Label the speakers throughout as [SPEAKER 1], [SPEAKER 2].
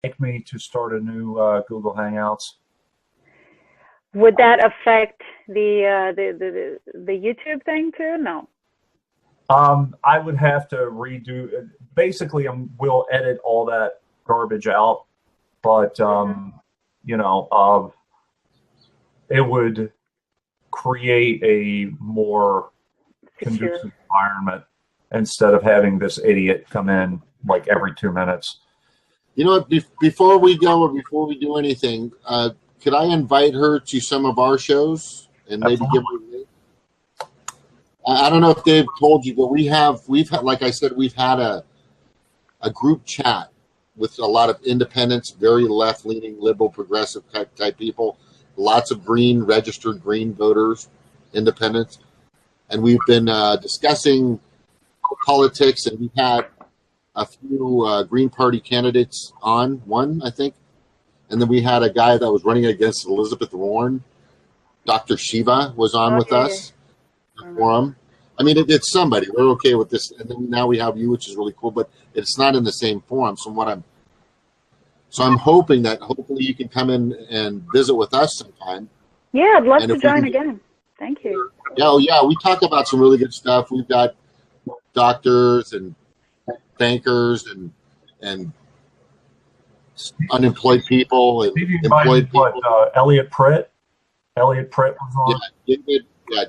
[SPEAKER 1] like me to start a new Google Hangouts.
[SPEAKER 2] Would that affect the YouTube thing too? No.
[SPEAKER 1] I would have to redo. Basically, we'll edit all that garbage out, but it would create a more
[SPEAKER 2] Secure.
[SPEAKER 1] conducive environment instead of having this idiot come in like every 2 minutes.
[SPEAKER 3] You know what? Before we go or before we do anything, could I invite her to some of our shows and maybe give her a link? I don't know if Dave told you, but we've had, like I said, we've had a group chat with a lot of independents, very left-leaning, liberal, progressive type people, lots of registered green voters, independents, and we've been discussing politics, and we've had a few Green Party candidates on, one, I think, and then we had a guy that was running against Elizabeth Warren. Dr. Shiva was on with us. Forum. I mean, it's somebody. We're okay with this, and then now we have you, which is really cool. But it's not in the same forum. So I'm hoping that hopefully you can come in and visit with us sometime.
[SPEAKER 2] Yeah, I'd love to join again. Thank you.
[SPEAKER 3] Yeah, we talk about some really good stuff. We've got doctors and bankers and unemployed people and employed people.
[SPEAKER 1] Elliot Pritt. Elliot Pritt was on.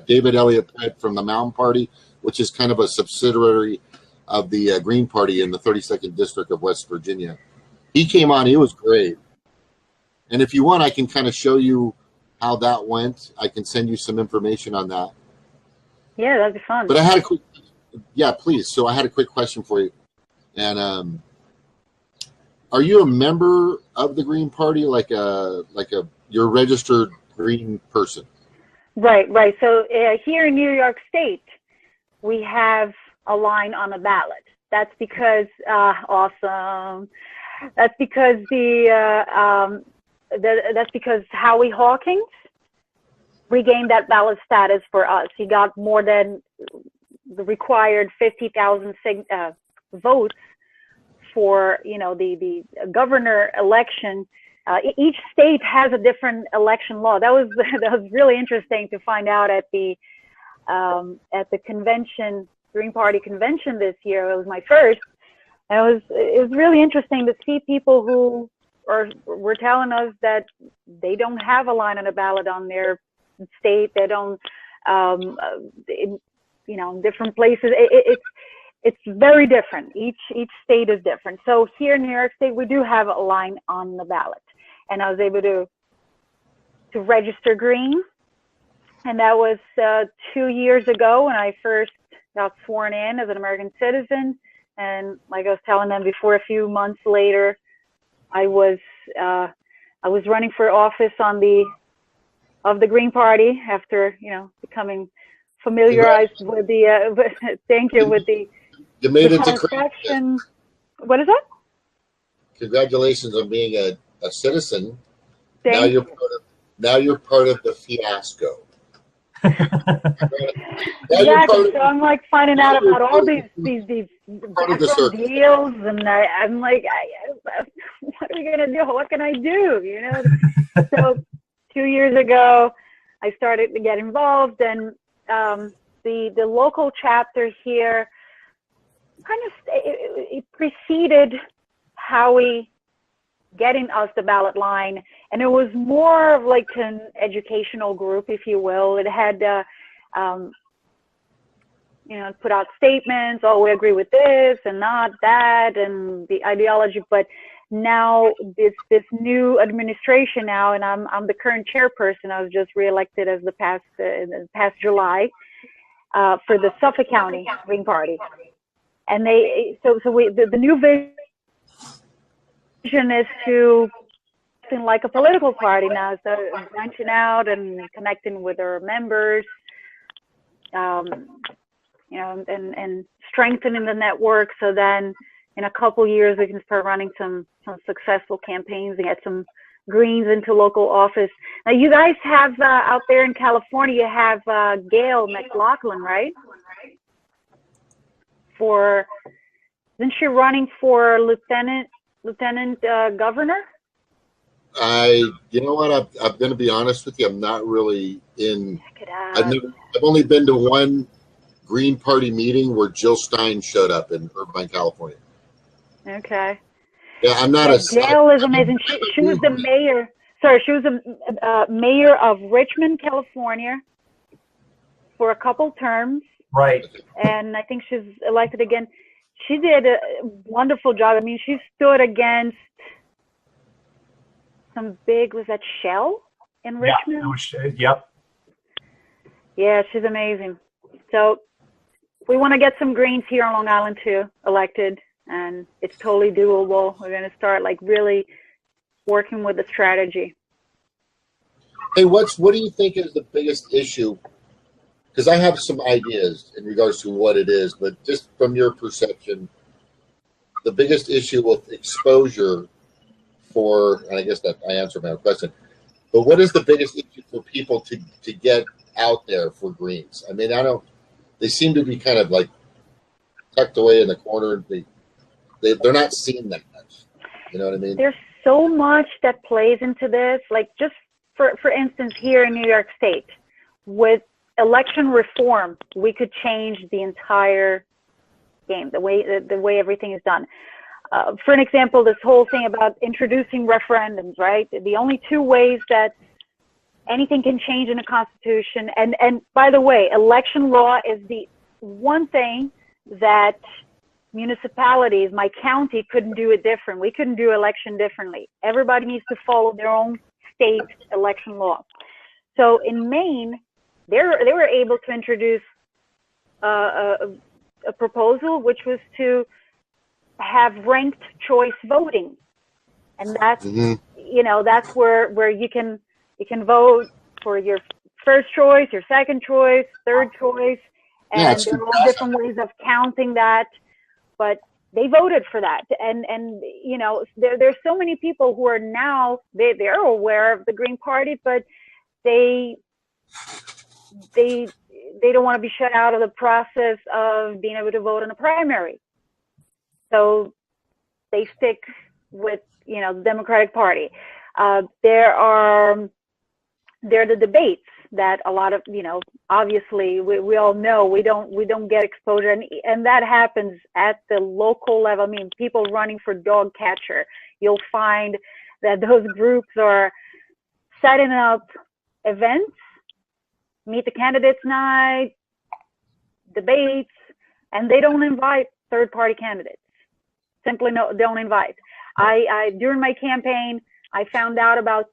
[SPEAKER 3] David Elliott Pritt from the Mountain Party, which is kind of a subsidiary of the Green Party in the 32nd District of West Virginia. He came on. He was great. And if you want, I can kind of show you how that went. I can send you some information on that.
[SPEAKER 2] Yeah, that'd be fun.
[SPEAKER 3] But I had a quick, please. So I had a quick question for you. And are you a member of the Green Party, you're a registered Green person?
[SPEAKER 2] Right. So here in New York State, we have a line on the ballot. That's because awesome. That's because that's because Howie Hawkins regained that ballot status for us. He got more than the required 50,000 votes for the governor election. Each state has a different election law. That was really interesting to find out at the convention, Green Party convention this year. It was my first. And it was really interesting to see people who were telling us that they don't have a line on a ballot on their state. They don't, in different places. It's very different. Each state is different. So here in New York State, we do have a line on the ballot, and I was able to register green, and that was 2 years ago when I first got sworn in as an American citizen. And like I was telling them before, a few months later, I was running for office of the Green Party after becoming familiarized with the with the.
[SPEAKER 3] You made it to
[SPEAKER 2] transaction. What is that?
[SPEAKER 3] Congratulations on being a citizen.
[SPEAKER 2] Now
[SPEAKER 3] you're part of the fiasco.
[SPEAKER 2] Exactly. So I'm like finding out about all these background deals, and I'm like, what are we gonna do? What can I do? So 2 years ago, I started to get involved, and the local chapter here kind of it preceded Howie getting us the ballot line, and it was more of like an educational group, if you will. It had put out statements, we agree with this and not that, and the ideology. But now this new administration now, and I'm the current chairperson. I was just reelected as in the past July for the Suffolk County Green Party. And the new vision is to something like a political party now, so branching out and connecting with our members, and strengthening the network. So then, in a couple years, we can start running some successful campaigns and get some Greens into local office. Now, you guys have out there in California, you have Gail McLaughlin, right? Isn't she running for lieutenant Lieutenant Governor?
[SPEAKER 3] You know what? I'm going to be honest with you. I'm not really in.
[SPEAKER 2] Check it out.
[SPEAKER 3] I've only been to one Green Party meeting where Jill Stein showed up in Irvine, California.
[SPEAKER 2] Okay.
[SPEAKER 3] Yeah, I'm not
[SPEAKER 2] Jill is amazing. She was the mayor. Sorry, she was the mayor of Richmond, California, for a couple terms.
[SPEAKER 1] Right.
[SPEAKER 2] And I think she's elected again. She did a wonderful job. I mean, she stood against some big, was that Shell in Richmond?
[SPEAKER 1] Yep.
[SPEAKER 2] Yeah, she's amazing. So we want to get some Greens here on Long Island too, elected, and it's totally doable. We're going to start like really working with the strategy.
[SPEAKER 3] Hey, what do you think is the biggest issue? Because I have some ideas in regards to what it is, but just from your perception, the biggest issue with exposure for, and I guess that I answered my own question, but what is the biggest issue for people to get out there for Greens? I mean, they seem to be kind of like tucked away in the corner. They're not seen that much. You know what I mean?
[SPEAKER 2] There's so much that plays into this. Like just for instance, here in New York State, with election reform, we could change the entire game, the way everything is done. For an example, this whole thing about introducing referendums, right? The only two ways that anything can change in a constitution, and by the way, election law is the one thing that municipalities, my county, couldn't do it different. We couldn't do election differently. Everybody needs to follow their own state election law. So in Maine, they were able to introduce a proposal which was to have ranked choice voting, and that's that's where you can vote for your first choice, your second choice, third choice, and there are all different ways of counting that, but they voted for that, and there's so many people who are now they're aware of the Green Party, but they don't want to be shut out of the process of being able to vote in a primary. So they stick with, the Democratic Party. There are the debates that a lot of, obviously we all know we don't get exposure, and that happens at the local level. I mean, people running for dog catcher, you'll find that those groups are setting up events, meet the candidates night, debates, and they don't invite third-party candidates. Simply don't invite. I during my campaign, I found out about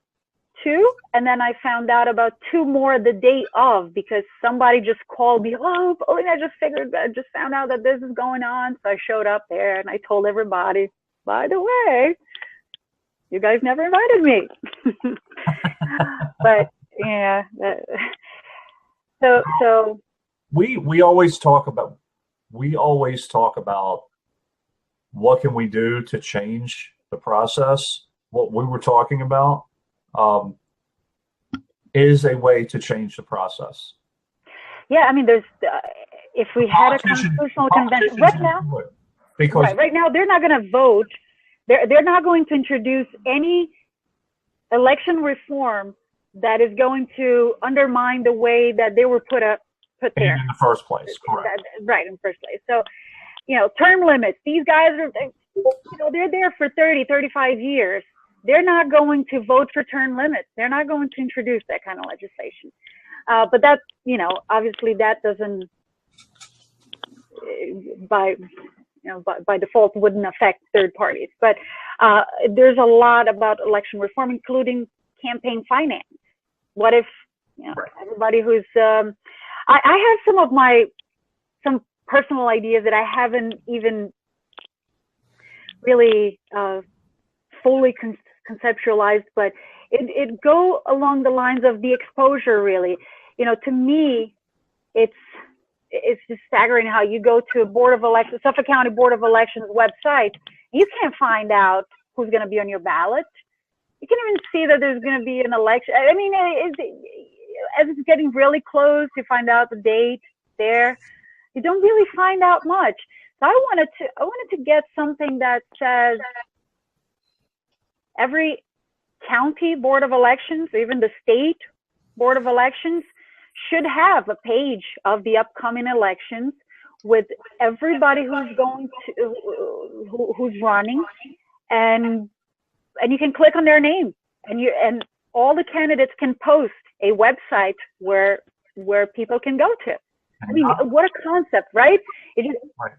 [SPEAKER 2] 2, and then I found out about 2 more the day of, because somebody just called me. Oh, Pauline, I just found out that this is going on. So I showed up there and I told everybody, by the way, you guys never invited me. But yeah, so
[SPEAKER 1] we always talk about what can we do to change the process. What we were talking about is a way to change the process.
[SPEAKER 2] Yeah, I mean, there's if we had a constitutional convention right now,
[SPEAKER 1] because
[SPEAKER 2] right now they're not going to vote. They're not going to introduce any election reform that is going to undermine the way that they were put there
[SPEAKER 1] in the first place. Correct.
[SPEAKER 2] Right, in the first place. So, term limits. These guys are, they're there for 30, 35 years. They're not going to vote for term limits. They're not going to introduce that kind of legislation. But that, obviously that doesn't, by default, wouldn't affect third parties. But there's a lot about election reform, including campaign finance. What if, everybody who's, I have some personal ideas that I haven't even really fully conceptualized, but it go along the lines of the exposure, really. To me, it's just staggering how you go to a Board of Elections, Suffolk County Board of Elections website, you can't find out who's going to be on your ballot. You can't even see that there's going to be an election. I mean, as it's getting really close, you find out the date there. You don't really find out much. So I wanted to get something that says every county board of elections, even the state board of elections, should have a page of the upcoming elections with everybody who's going to, who's running, and you can click on their name, and all the candidates can post a website where people can go to. I mean, what a concept, right?
[SPEAKER 1] Right.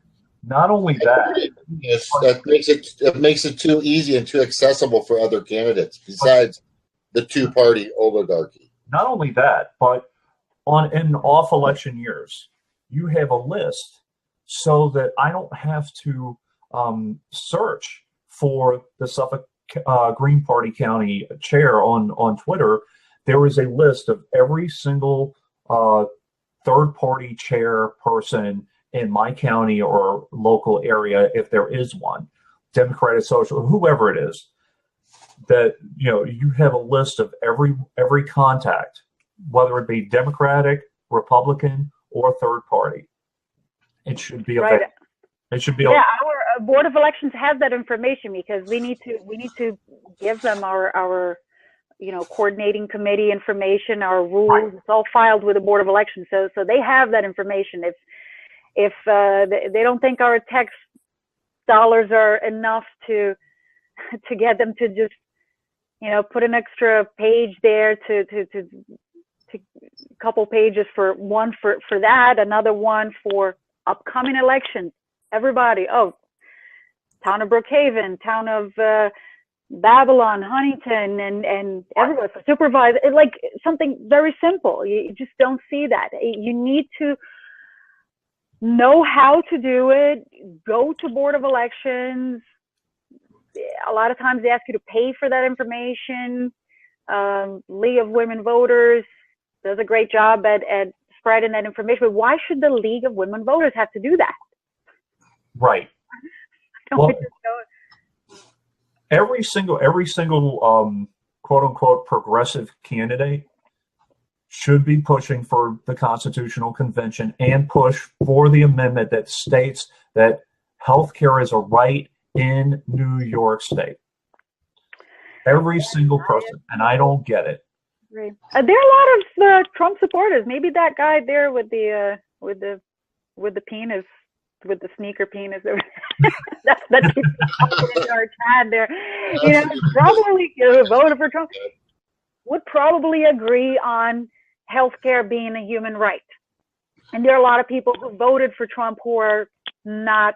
[SPEAKER 1] Not only that,
[SPEAKER 3] yes, that makes it too easy and too accessible for other candidates besides the two-party oligarchy.
[SPEAKER 1] Not only that, but in off election years, you have a list so that I don't have to search for the Suffolk Green Party County chair on Twitter. There is a list of every single third-party chairperson in my county or local area, if there is one, Democratic, Social, whoever it is, that you have a list of every contact, whether it be Democratic, Republican, or third party. It should be
[SPEAKER 2] right.
[SPEAKER 1] It should be.
[SPEAKER 2] Yeah, our board of elections has that information because we need to give them our coordinating committee information, our rules. Right. It's all filed with the board of elections, so they have that information. If they don't think our tax dollars are enough to get them to just put an extra page there to couple pages for that, another one for upcoming elections. Everybody, town of Brookhaven, town of Babylon, Huntington, and everybody for supervisor. Like something very simple. You just don't see that. You need to know how to do it. Go to board of elections. A lot of times they ask you to pay for that information. League of Women Voters does a great job at spreading that information. But why should the League of Women Voters have to do that?
[SPEAKER 1] Right. Well, every single quote unquote progressive candidate should be pushing for the Constitutional Convention and push for the amendment that states that healthcare is a right in New York State. Every single person, and I don't get it.
[SPEAKER 2] Right. There are a lot of Trump supporters. Maybe that guy there with the penis, with the sneaker penis. that keeps popping in our chat there. Probably voted for Trump. Would probably agree on healthcare being a human right. And there are a lot of people who voted for Trump who are not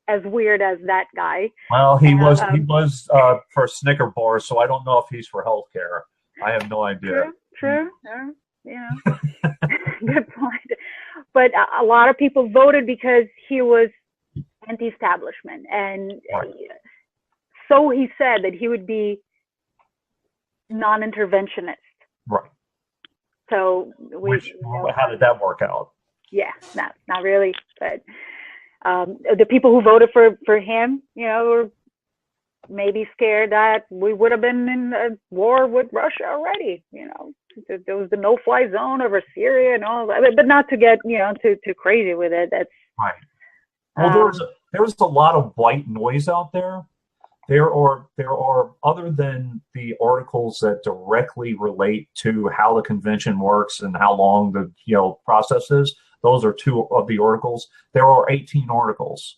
[SPEAKER 2] as weird as that guy.
[SPEAKER 1] Well, he was for Snicker bars, so I don't know if he's for healthcare. I have no idea.
[SPEAKER 2] True. Good point. But a lot of people voted because he was anti-establishment, and
[SPEAKER 1] right.
[SPEAKER 2] So he said that he would be non-interventionist.
[SPEAKER 1] Right.
[SPEAKER 2] So
[SPEAKER 1] how did that work out?
[SPEAKER 2] Yeah, not really. But the people who voted for him, were maybe scared that we would have been in a war with Russia already. There was the no-fly zone over Syria and all that, but not to get too crazy with it. That's
[SPEAKER 1] right. Well, there's a lot of white noise out there. There are other than the articles that directly relate to how the convention works and how long the process is. Those are two of the articles. There are 18 articles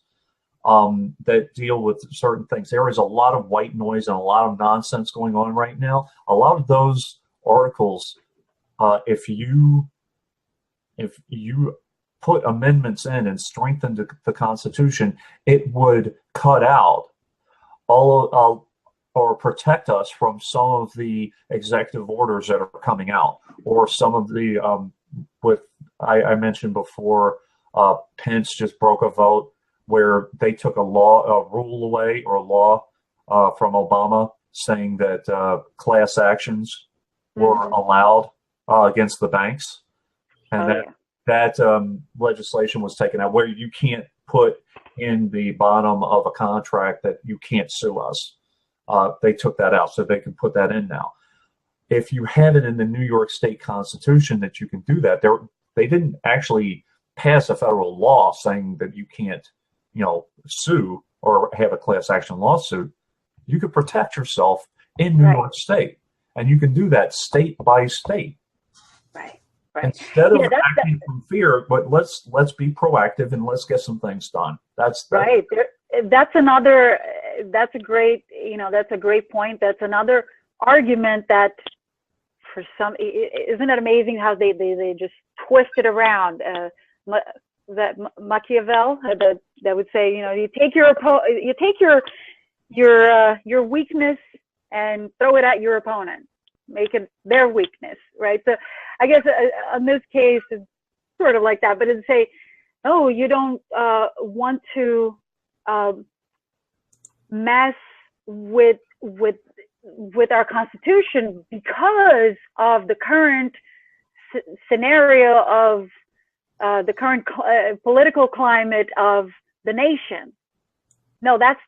[SPEAKER 1] that deal with certain things. There is a lot of white noise and a lot of nonsense going on right now. A lot of those articles, if you put amendments in and strengthen the Constitution, it would cut out or protect us from some of the executive orders that are coming out, or some of the I mentioned before, Pence just broke a vote where they took a rule away or a law from Obama saying that class actions were allowed against the banks, and that legislation was taken out, where you can't put in the bottom of a contract that you can't sue us. They took that out, so they can put that in now. If you have it in the New York State Constitution that you can do that, they didn't actually pass a federal law saying that you can't, sue or have a class action lawsuit. You could protect yourself in New York State. And you can do that state by state.
[SPEAKER 2] Right.
[SPEAKER 1] Instead of acting from fear, but let's be proactive and let's get some things done. That's
[SPEAKER 2] right. That's another. That's a great. That's a great point. That's another argument that, for some, isn't it amazing how they just twist it around? That Machiavelli that would say, you take your weakness and throw it at your opponent, make it their weakness, right? So I guess in this case it's sort of like that, but it'd say, no, you don't want to mess with our Constitution because of the current scenario of the current political climate of the nation. No, that's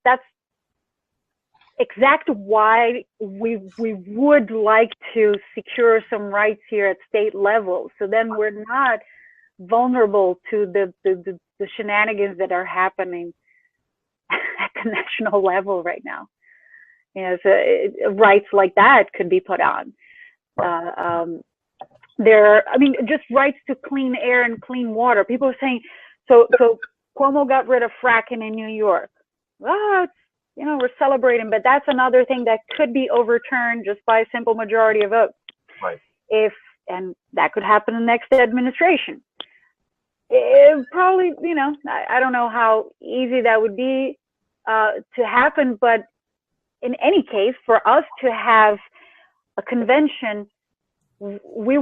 [SPEAKER 2] exactly why we would like to secure some rights here at state level, so then we're not vulnerable to the shenanigans that are happening at the national level right now. So rights like that could be put on. Just rights to clean air and clean water. People are saying, so Cuomo got rid of fracking in New York. Well, we're celebrating, but that's another thing that could be overturned just by a simple majority of votes.
[SPEAKER 1] Right.
[SPEAKER 2] And that could happen in the next administration. It probably, I don't know how easy that would be to happen, but in any case, for us to have a convention, we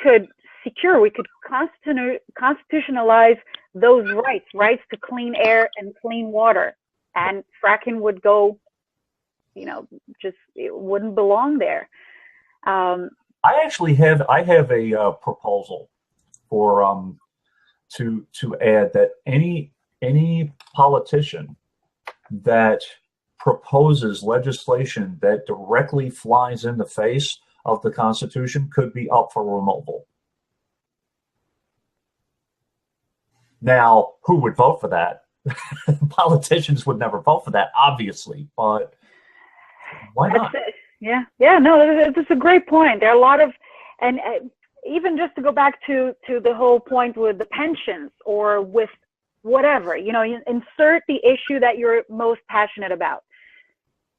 [SPEAKER 2] could constitutionalize those rights to clean air and clean water, and fracking would go, it wouldn't belong there.
[SPEAKER 1] I have a proposal for to add that any politician that proposes legislation that directly flies in the face of the Constitution could be up for removal. Now, who would vote for that? Politicians would never vote for that, obviously, but why not?
[SPEAKER 2] No, that's a great point. There are a lot of, and even just to go back to the whole point with the pensions or with whatever, you insert the issue that you're most passionate about.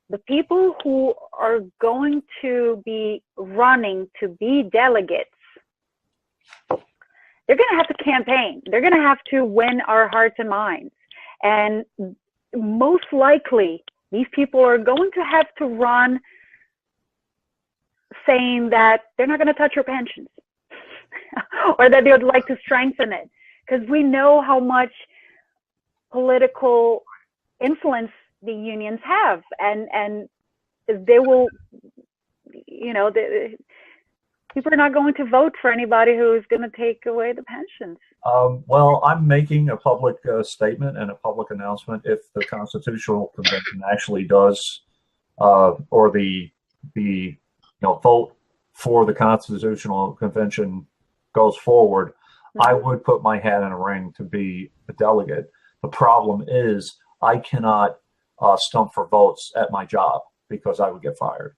[SPEAKER 2] The people who are going to be running to be delegates, they're going to have to campaign. They're going to have to win our hearts and minds. And most likely, these people are going to have to run saying that they're not going to touch your pensions or that they would like to strengthen it. Because we know how much political influence the unions have, and they will, people are not going to vote for anybody who is going to take away the pensions.
[SPEAKER 1] Well, I'm making a public statement and a public announcement if the Constitutional Convention actually does, or the vote for the Constitutional Convention goes forward. Mm-hmm. I would put my hat in a ring to be a delegate. The problem is I cannot stump for votes at my job because I would get fired.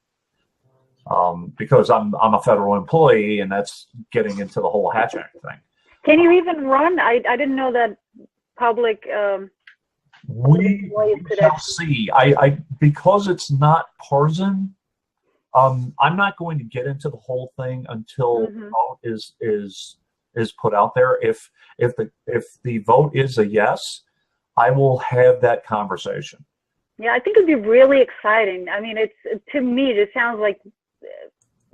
[SPEAKER 1] Because I'm a federal employee, and that's getting into the whole Hatch Act thing.
[SPEAKER 2] Can you even run? I didn't know that public.
[SPEAKER 1] We shall see. I because it's not partisan. I'm not going to get into the whole thing until the vote is put out there. If the vote is a yes, I will have that conversation.
[SPEAKER 2] Yeah, I think it'd be really exciting. I mean, to me, it sounds like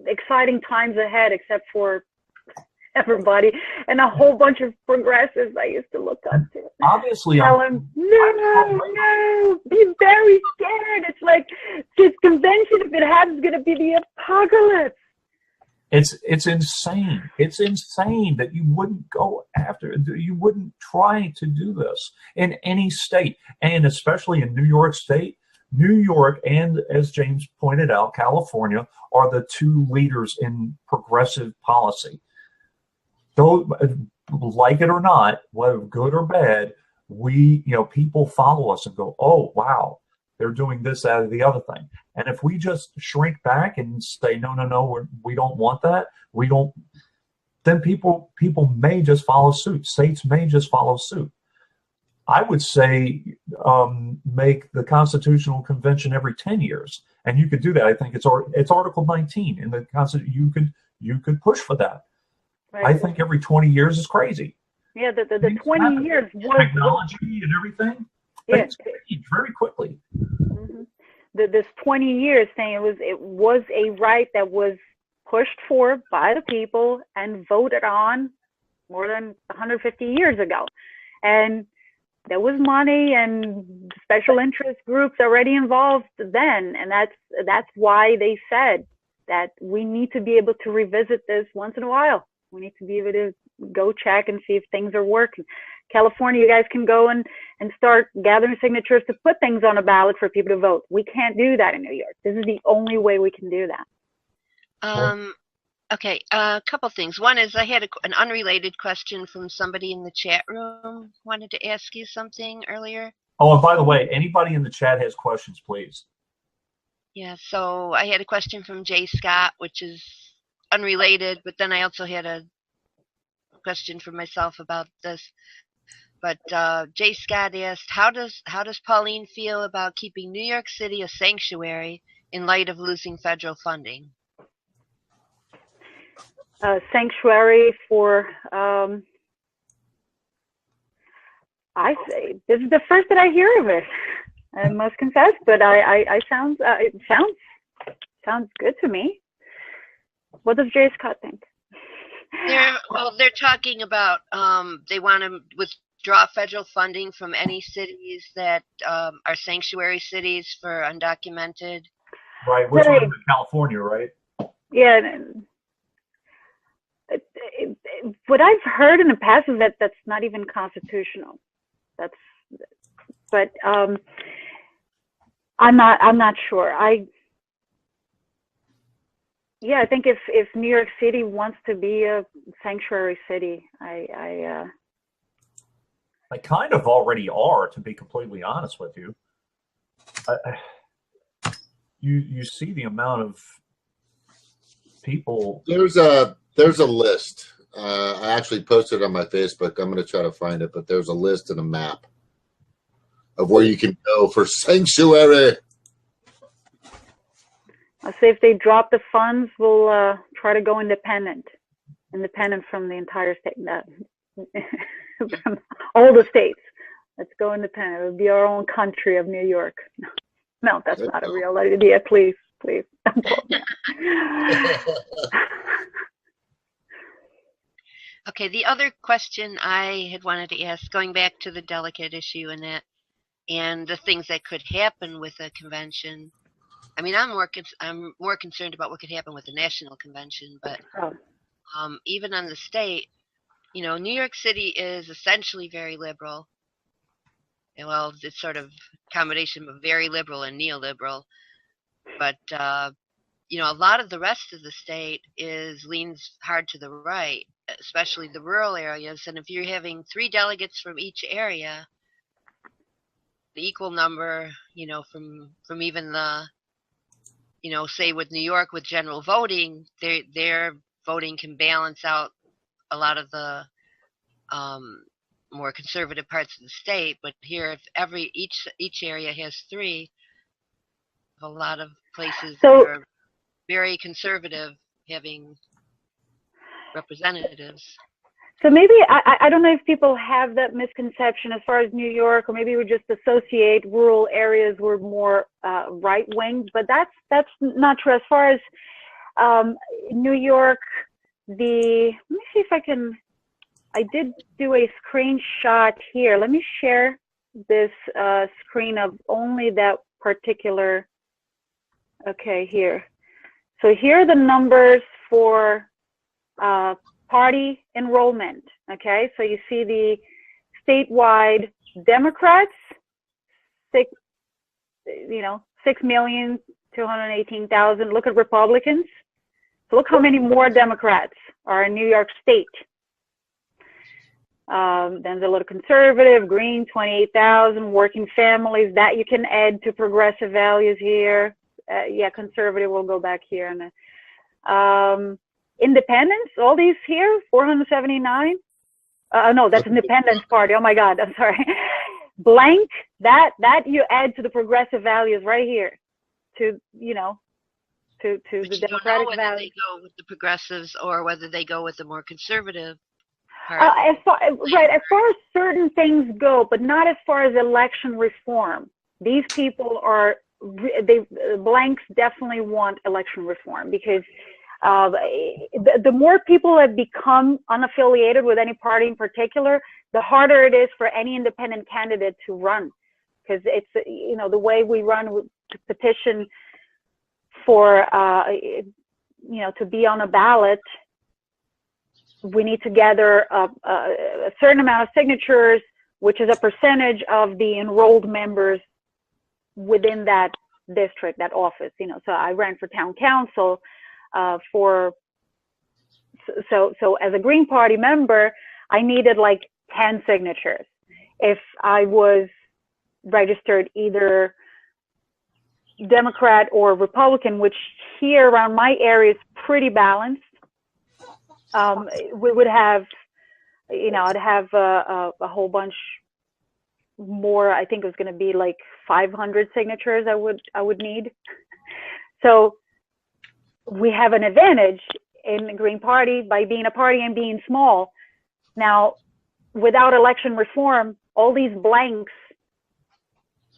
[SPEAKER 2] exciting times ahead, except for everybody and a whole bunch of progressives I used to look up to.
[SPEAKER 1] Obviously,
[SPEAKER 2] tell them, no, be very scared. It's like this convention, if it happens, is going to be the apocalypse.
[SPEAKER 1] It's insane. It's insane that you wouldn't go after, you wouldn't try to do this in any state, and especially in New York State. New York and, as James pointed out, California are the two leaders in progressive policy. Though, like it or not, whether good or bad, people follow us and go, oh, wow, They're doing this, that, or the other thing. And if we just shrink back and say, no, no, no, we don't want that, then people may just follow suit. States may just follow suit. I would say make the Constitutional Convention every 10 years. And you could do that. I think it's Article 19 in the Constitution. You could push for that. Right. I think every 20 years is crazy.
[SPEAKER 2] Yeah, the 20 years was
[SPEAKER 1] technology and everything.
[SPEAKER 2] Yeah,
[SPEAKER 1] things change very quickly.
[SPEAKER 2] Mm-hmm. This 20 years thing, it was a right that was pushed for by the people and voted on more than 150 years ago, and there was money and special interest groups already involved then, and that's why they said that we need to be able to revisit this once in a while. We need to be able to go check and see if things are working. California, you guys can go and start gathering signatures to put things on a ballot for people to vote. We can't do that in New York. This is the only way we can do that.
[SPEAKER 4] Okay, a couple things. One is I had an unrelated question from somebody in the chat room. Wanted to ask you something earlier.
[SPEAKER 1] Oh, and by the way, anybody in the chat has questions, please.
[SPEAKER 4] Yeah, so I had a question from Jay Scott, which is unrelated, but then I also had a question for myself about this. But Jay Scott asked, how does Pauline feel about keeping New York City a sanctuary in light of losing federal funding?
[SPEAKER 2] Sanctuary for I say this is the first that I hear of it. I must confess, but it sounds good to me. What does Jay Scott think?
[SPEAKER 4] They're talking about they want to withdraw federal funding from any cities that are sanctuary cities for undocumented.
[SPEAKER 1] Right, which one in California, right?
[SPEAKER 2] Yeah. What I've heard in the past is that that's not even constitutional. But I'm not sure. I think if New York City wants to be a sanctuary city, I
[SPEAKER 1] kind of already are, to be completely honest with you. You see the amount of people.
[SPEAKER 3] There's a list. I actually posted it on my Facebook. I'm going to try to find it, but there's a list and a map of where you can go for sanctuary.
[SPEAKER 2] I'll say if they drop the funds, we'll try to go independent from the entire state, from all the states. Let's go independent. It'll be our own country of New York. No, that's not a real idea. Please.
[SPEAKER 4] Okay, the other question I had wanted to ask, going back to the delegate issue and the things that could happen with a convention. I mean, I'm more concerned about what could happen with the national convention, but even on the state, New York City is essentially very liberal. Well, it's sort of a combination of very liberal and neoliberal, but a lot of the rest of the state leans hard to the right, especially the rural areas. And if you're having 3 delegates from each area, the equal number, from even the, say with New York with general voting, their voting can balance out a lot of the more conservative parts of the state. But here, if each area has 3, a lot of places that are very conservative having representatives.
[SPEAKER 2] So maybe, I don't know if people have that misconception as far as New York, or maybe we just associate rural areas with more right-wing, but that's not true. As far as New York, let me see if I did do a screenshot here. Let me share this screen of only that particular, okay, here. So here are the numbers for party enrollment. Okay, so you see the statewide Democrats, 6,218,000. Look at Republicans. So look how many more Democrats are in New York State. Then the little conservative, green, 28,000, working families, that you can add to progressive values here. Yeah, conservative will go back here. And independence, all these here, 479. No, that's Independence Party. Oh my God, I'm sorry. Blank, that you add to the progressive values right here, to to
[SPEAKER 4] But
[SPEAKER 2] the
[SPEAKER 4] you don't know
[SPEAKER 2] democratic
[SPEAKER 4] whether
[SPEAKER 2] values.
[SPEAKER 4] they go with the progressives or whether they go with the more conservative part.
[SPEAKER 2] As far as certain things go, but not as far as election reform. These people are blanks definitely want election reform, because the more people have become unaffiliated with any party in particular, the harder it is for any independent candidate to run, because it's the way we run to petition for to be on a ballot. We need to gather a certain amount of signatures, which is a percentage of the enrolled members within that district, that office. So I ran for town council so as a Green Party member, I needed like 10 signatures. If I was registered either Democrat or Republican, which here around my area is pretty balanced, we would have, I'd have a whole bunch more. I think it was going to be like 500 signatures I would need. So we have an advantage in the Green Party by being a party and being small. Now, without election reform, all these blanks,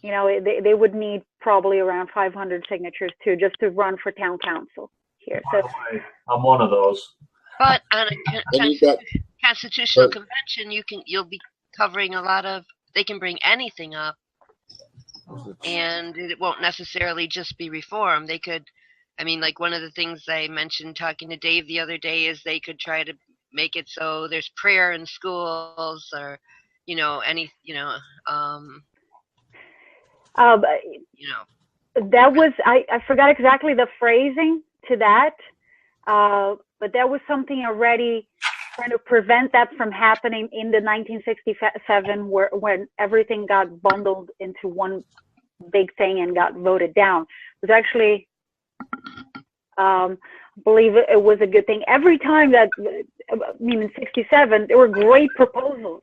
[SPEAKER 2] they would need probably around 500 signatures too, just to run for town council here.
[SPEAKER 1] By the way, I'm one of those.
[SPEAKER 4] But on a constitutional convention, you'll be covering a lot of. They can bring anything up, and it won't necessarily just be reform. They could. I mean, like one of the things I mentioned talking to Dave the other day is they could try to make it so there's prayer in schools, or
[SPEAKER 2] that was I forgot exactly the phrasing to that, but that was something already trying to prevent that from happening in the 1967, when everything got bundled into one big thing and got voted down. It was actually, believe it was a good thing. Every time that, in 67, there were great proposals.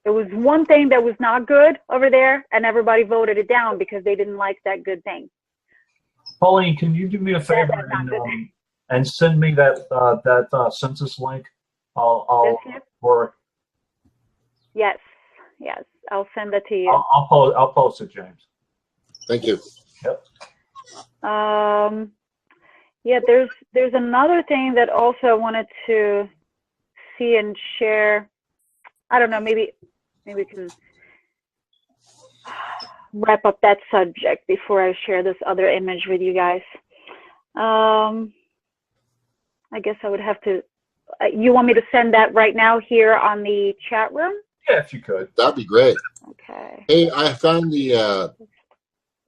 [SPEAKER 2] There was one thing that was not good over there, and everybody voted it down because they didn't like that good thing.
[SPEAKER 1] Pauline, can you do me a favor and send me that census link?
[SPEAKER 2] Yes, I'll send that to you.
[SPEAKER 1] I'll post it, James.
[SPEAKER 3] Thank you.
[SPEAKER 1] Yep.
[SPEAKER 2] Yeah, there's another thing that also I wanted to see and share. I don't know, maybe we can wrap up that subject before I share this other image with you guys. I guess I would have to. You want me to send that right now here on the chat room?
[SPEAKER 1] Yeah, if you could.
[SPEAKER 3] That'd be great.
[SPEAKER 2] Okay.
[SPEAKER 3] Hey, I found the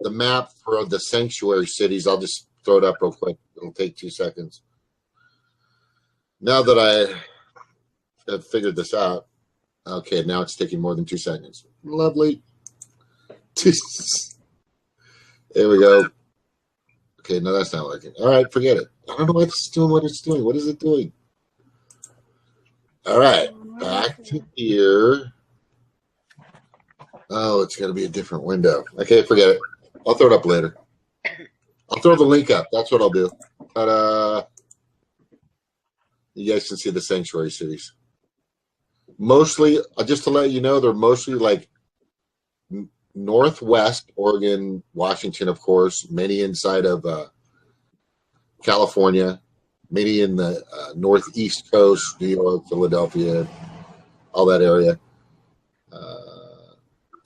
[SPEAKER 3] map for the sanctuary cities. I'll just throw it up real quick. It'll take 2 seconds. Now that I have figured this out, okay, now it's taking more than 2 seconds. Lovely. There we go. Okay, no, that's not working. All right, forget it. I don't know what's doing. What it's doing. What is it doing? All right, back to here. Oh, it's got to be a different window. Okay, forget it. I'll throw it up later. I'll throw the link up. That's what I'll do. But you guys can see the sanctuary cities. Mostly, just to let you know, they're mostly like Northwest Oregon, Washington, of course, many inside of California, many in the Northeast coast, New York, Philadelphia, all that area.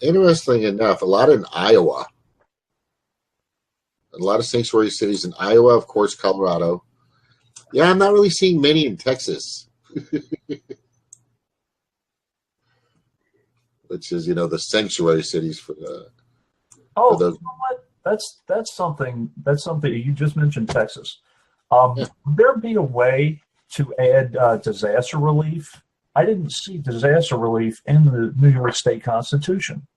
[SPEAKER 3] Interestingly enough, a lot in Iowa. A lot of sanctuary cities in Iowa, of course, Colorado. Yeah, I'm not really seeing many in Texas. Which is, the sanctuary cities for those.
[SPEAKER 1] You know what? That's something you just mentioned, Texas. Would there be a way to add disaster relief I didn't see disaster relief in the New York State Constitution.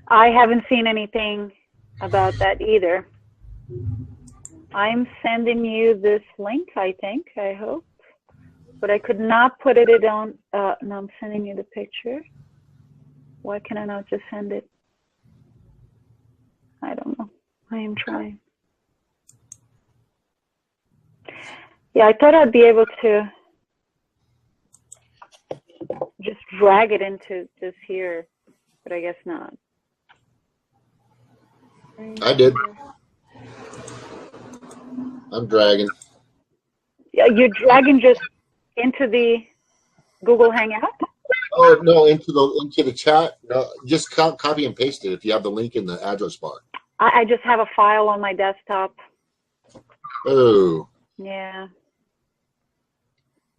[SPEAKER 2] I haven't seen anything about that either. I'm sending you this link, I think, I hope. But I could not put it on, no, I'm sending you the picture. Why can I not just send it? I don't know. I am trying. Yeah, I thought I'd be able to just drag it into this here, but I guess not.
[SPEAKER 3] I did. I'm dragging.
[SPEAKER 2] Yeah, you're dragging just into the Google Hangout?
[SPEAKER 3] Oh no, into the chat. No, just copy and paste it if you have the link in the address bar.
[SPEAKER 2] I just have a file on my desktop.
[SPEAKER 3] Oh.
[SPEAKER 2] Yeah.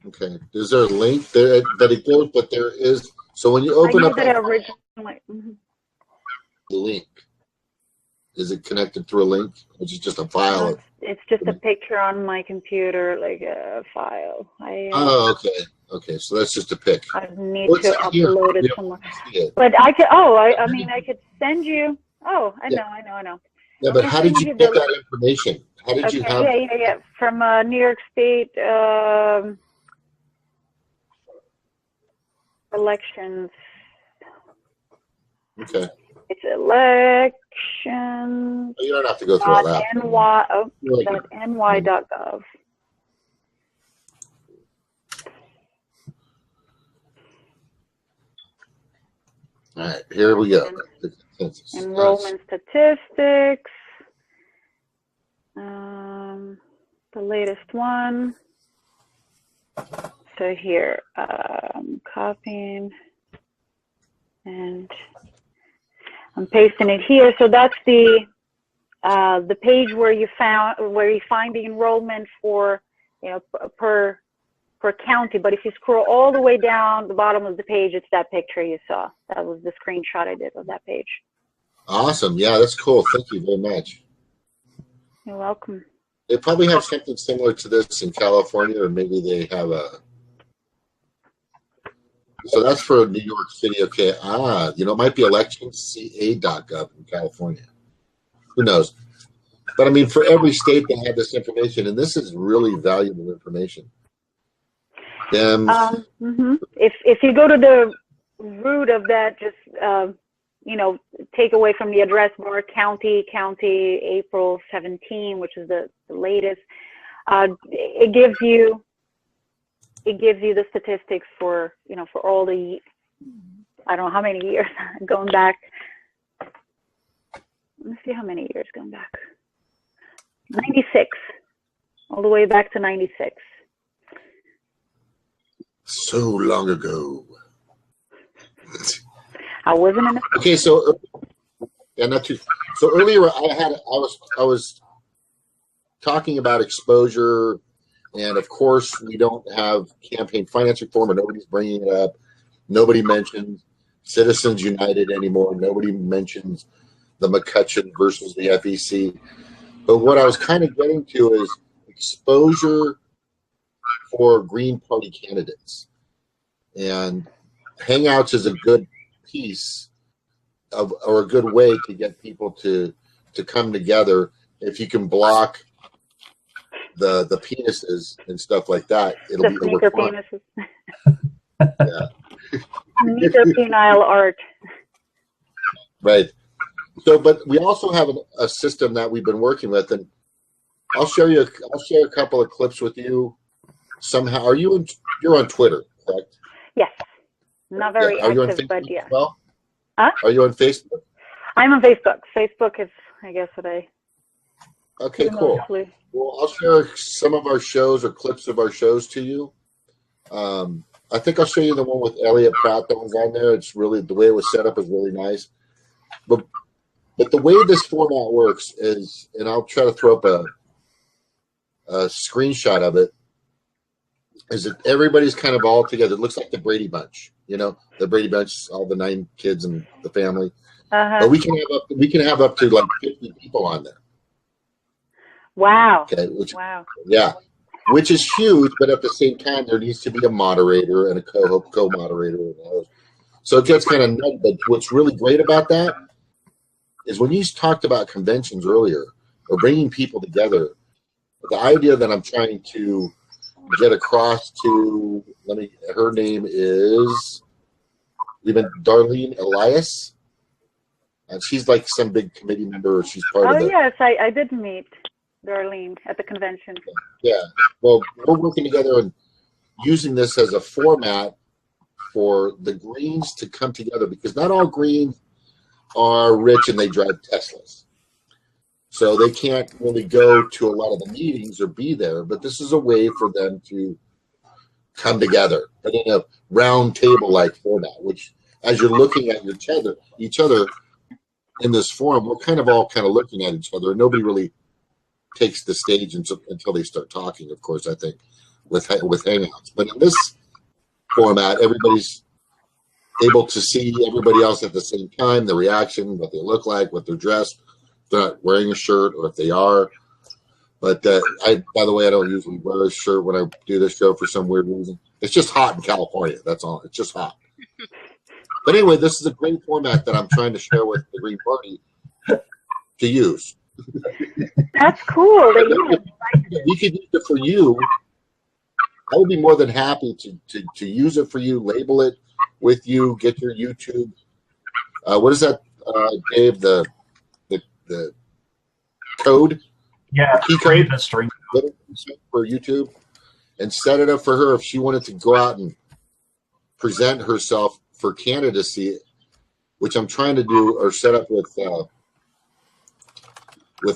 [SPEAKER 3] Okay. Is there a link there that it goes? But there is. So when you open up
[SPEAKER 2] that originally.
[SPEAKER 3] The link, is it connected through a link? Or is it just a file?
[SPEAKER 2] No, it's just a picture on my computer, like a file.
[SPEAKER 3] Oh, okay. Okay, so that's just a pic.
[SPEAKER 2] I need to upload it somewhere.
[SPEAKER 3] It.
[SPEAKER 2] But I could. Oh, I mean, I could send you. Oh, I know.
[SPEAKER 3] Yeah, but how did you get that information? How did you have?
[SPEAKER 2] Yeah. From New York State elections.
[SPEAKER 3] Okay.
[SPEAKER 2] It's elections.
[SPEAKER 3] You don't have to go through all that.
[SPEAKER 2] .ny.gov.
[SPEAKER 3] All right, here we go.
[SPEAKER 2] Enrollment statistics. The latest one. So here, copying, and I'm pasting it here. So that's the page where you find the enrollment for, you know, per county. But if you scroll all the way down the bottom of the page, it's that picture you saw. That was the screenshot I did of that page.
[SPEAKER 3] Awesome. Yeah, that's cool. Thank you very much.
[SPEAKER 2] You're welcome.
[SPEAKER 3] They probably have something similar to this in California, or maybe they have a. So that's for New York City. Okay. You know, it might be electionca.gov in California. Who knows? But I mean, for every state they have this information, and this is really valuable information.
[SPEAKER 2] If you go to the root of that, just you know, take away from the address bar, county, April 17, which is the latest. It gives you the statistics for, you know, for all the, I don't know how many years going back. Let me see how many years going back. 96, all the way back to 96. So
[SPEAKER 3] long ago.
[SPEAKER 2] I wasn't in.
[SPEAKER 3] Okay, so yeah, not too. So earlier, I was talking about exposure, and of course, we don't have campaign finance reform, and nobody's bringing it up. Nobody mentions Citizens United anymore. Nobody mentions the McCutcheon versus the FEC. But what I was kind of getting to is exposure for Green Party candidates, and Hangouts is a good piece of, or a good way to get people to come together. If you can block the penises and stuff like that, it'll be
[SPEAKER 2] sneaker penises.
[SPEAKER 3] Yeah.
[SPEAKER 2] Sneaker penile art.
[SPEAKER 3] Right. So, but we also have a system that we've been working with, and I'll share a couple of clips with you. Somehow, you're on Twitter, correct?
[SPEAKER 2] Yes. Not very
[SPEAKER 3] Are you on
[SPEAKER 2] active,
[SPEAKER 3] Facebook
[SPEAKER 2] but yeah.
[SPEAKER 3] as well?
[SPEAKER 2] Huh?
[SPEAKER 3] Are you on Facebook?
[SPEAKER 2] I'm on Facebook. Facebook is, I guess, what I.
[SPEAKER 3] Okay, cool.
[SPEAKER 2] Mostly.
[SPEAKER 3] Well, I'll share some of our shows or clips of our shows to you. I think I'll show you the one with Elliot Pratt that was on there. It's really, the way it was set up is really nice. But the way this format works is, and I'll try to throw up a screenshot of it, is that everybody's kind of all together. It looks like the Brady Bunch, you know, the Brady Bunch, all the 9 kids and the family. But we can have up to like 50 people on there.
[SPEAKER 2] Wow.
[SPEAKER 3] Okay.
[SPEAKER 2] Wow.
[SPEAKER 3] Yeah. which is huge, but at the same time, there needs to be a moderator and a co-moderator. So it gets kind of nutty. But what's really great about that is when you talked about conventions earlier, or bringing people together, the idea that I'm trying to get across to, her name is, Darlene Elias. And she's like some big committee member, or she's part of it. Oh,
[SPEAKER 2] yes, I did meet Darlene at the convention.
[SPEAKER 3] Yeah, well, we're working together and using this as a format for the Greens to come together, because not all Greens are rich and they drive Teslas. So they can't really go to a lot of the meetings or be there, but this is a way for them to come together, but in a round table-like format, which as you're looking at each other in this forum, we're kind of looking at each other, and nobody really takes the stage until they start talking, of course, I think, with Hangouts. But in this format, everybody's able to see everybody else at the same time, the reaction, what they look like, what they're dressed, if they're not wearing a shirt, or if they are. But by the way, I don't usually wear a shirt when I do this show for some weird reason. It's just hot in California, that's all. It's just hot. But anyway, this is a great format that I'm trying to share with the Green Party to use.
[SPEAKER 2] That's cool.
[SPEAKER 3] We could use it for you. I would be more than happy to use it for you, label it with you, get your YouTube. What is that, Dave? The code?
[SPEAKER 1] Yeah,
[SPEAKER 3] the key
[SPEAKER 1] code the string
[SPEAKER 3] for YouTube, and set it up for her if she wanted to go out and present herself for candidacy, which I'm trying to do, or set up with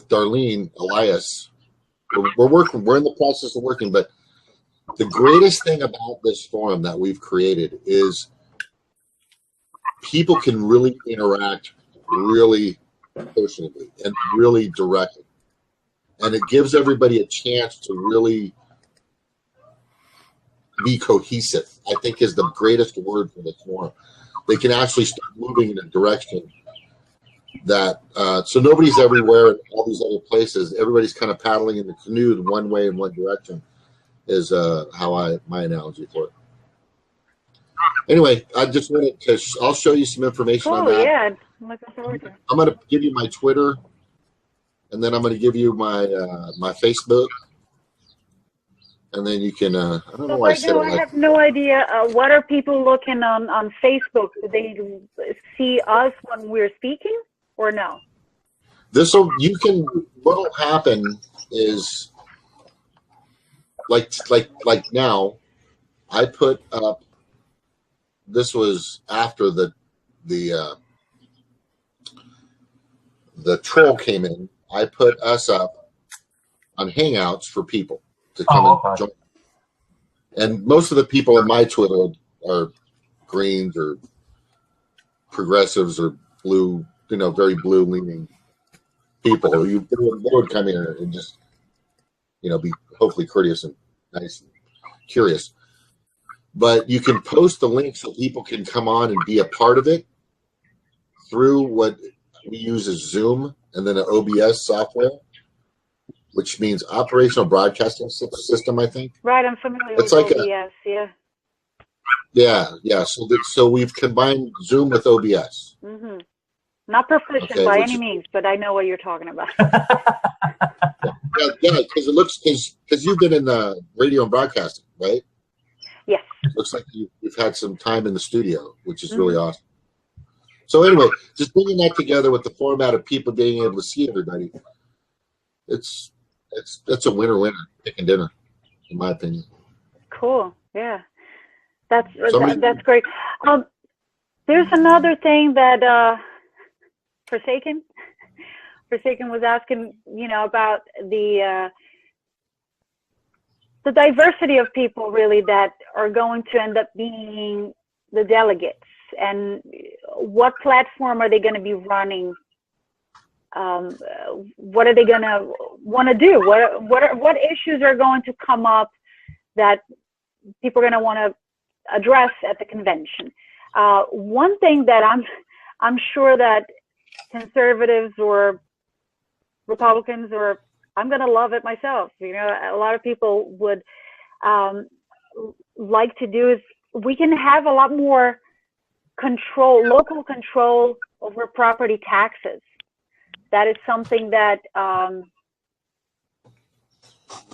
[SPEAKER 3] Darlene Elias. We're working. We're in the process of working, but the greatest thing about this forum that we've created is people can really interact really personally and really directly, and it gives everybody a chance to really be cohesive, I think, is the greatest word for the forum. They can actually start moving in a direction that so nobody's everywhere in all these other places. Everybody's kind of paddling in the canoe in one way, in one direction, is my analogy for it. Anyway, I just wanted to, I'll show you some information on that.
[SPEAKER 2] Yeah, I'm looking forward to it.
[SPEAKER 3] I'm going to give you my Twitter, and then I'm going to give you my my Facebook. And then you can, I don't know why I said it.
[SPEAKER 2] I have no idea. What are people looking on Facebook? Do they see us when we're speaking or no?
[SPEAKER 3] What'll happen is, like now, I put up, this was after the troll came in. I put us up on Hangouts for people to come and join. And most of the people on my Twitter are Greens or progressives or blue, very blue leaning people. They would come in and just, be hopefully courteous and nice and curious. But you can post the link so people can come on and be a part of it through what we use as Zoom and then an OBS software, which means Operational Broadcasting System, I think.
[SPEAKER 2] Right, I'm familiar with OBS,
[SPEAKER 3] yeah. So we've combined Zoom with OBS.
[SPEAKER 2] Mm-hmm. Not proficient by any means, but I know what you're talking about.
[SPEAKER 3] Yeah, because you've been in radio and broadcasting, right?
[SPEAKER 2] Yes.
[SPEAKER 3] Looks like you've had some time in the studio, which is really awesome. So anyway, just bringing that together with the format of people being able to see everybody, that's a winner chicken dinner, in my opinion.
[SPEAKER 2] Cool. Yeah, that's great. There's another thing that Forsaken was asking, about the diversity of people really that are going to end up being the delegates, and what platform are they going to be running? What are they going to want to do? What issues are going to come up that people are going to want to address at the convention? One thing that I'm sure that conservatives or Republicans or I'm going to love it myself. You know, a lot of people would like to do is we can have a lot more control, local control over property taxes. That is something that,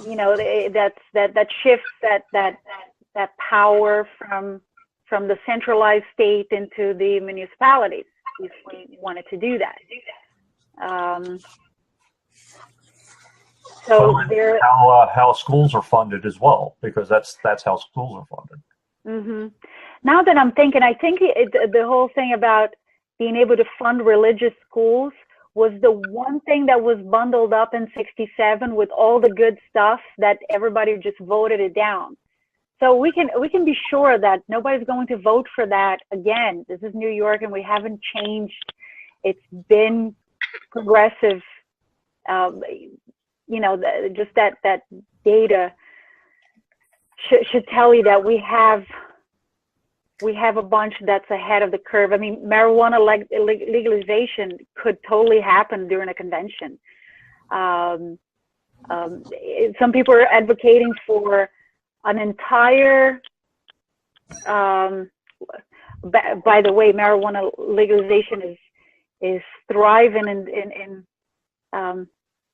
[SPEAKER 2] you know, that shifts that power from the centralized state into the municipalities, if we wanted to do that. So there,
[SPEAKER 1] how schools are funded as well, because that's how schools are funded.
[SPEAKER 2] Mm-hmm. Now that I'm thinking, I think the whole thing about being able to fund religious schools was the one thing that was bundled up in '67 with all the good stuff that everybody just voted it down. So we can be sure that nobody's going to vote for that again. This is New York, and we haven't changed. It's been progressive. You know, just that data should tell you that we have a bunch that's ahead of the curve. I mean, marijuana legalization could totally happen during a convention. Some people are advocating for an entire, by the way, marijuana legalization is thriving in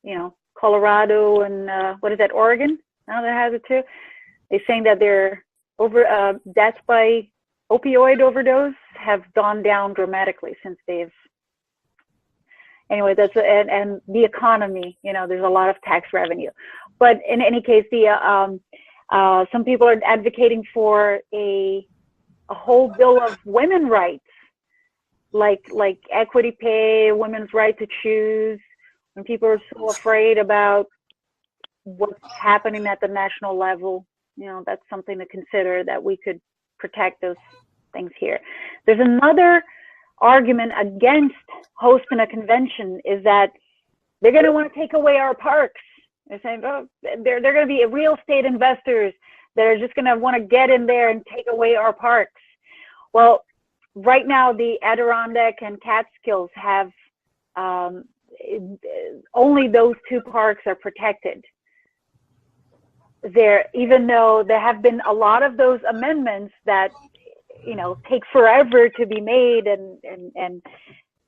[SPEAKER 2] you know, Colorado and what is that, Oregon? Now that has it too. They're saying that their deaths by opioid overdose have gone down dramatically since they've. Anyway, that's and the economy. You know, there's a lot of tax revenue, but in any case, some people are advocating for a whole bill of women's rights, like equity pay, women's right to choose. When people are so afraid about what's happening at the national level, you know, that's something to consider, that we could protect those things here. There's another argument against hosting a convention, is that they're going to want to take away our parks. They're saying, oh, they're going to be real estate investors that are just going to want to get in there and take away our parks. Well, right now the Adirondack and Catskills have only those two parks are protected there, even though there have been a lot of those amendments that, you know, take forever to be made, and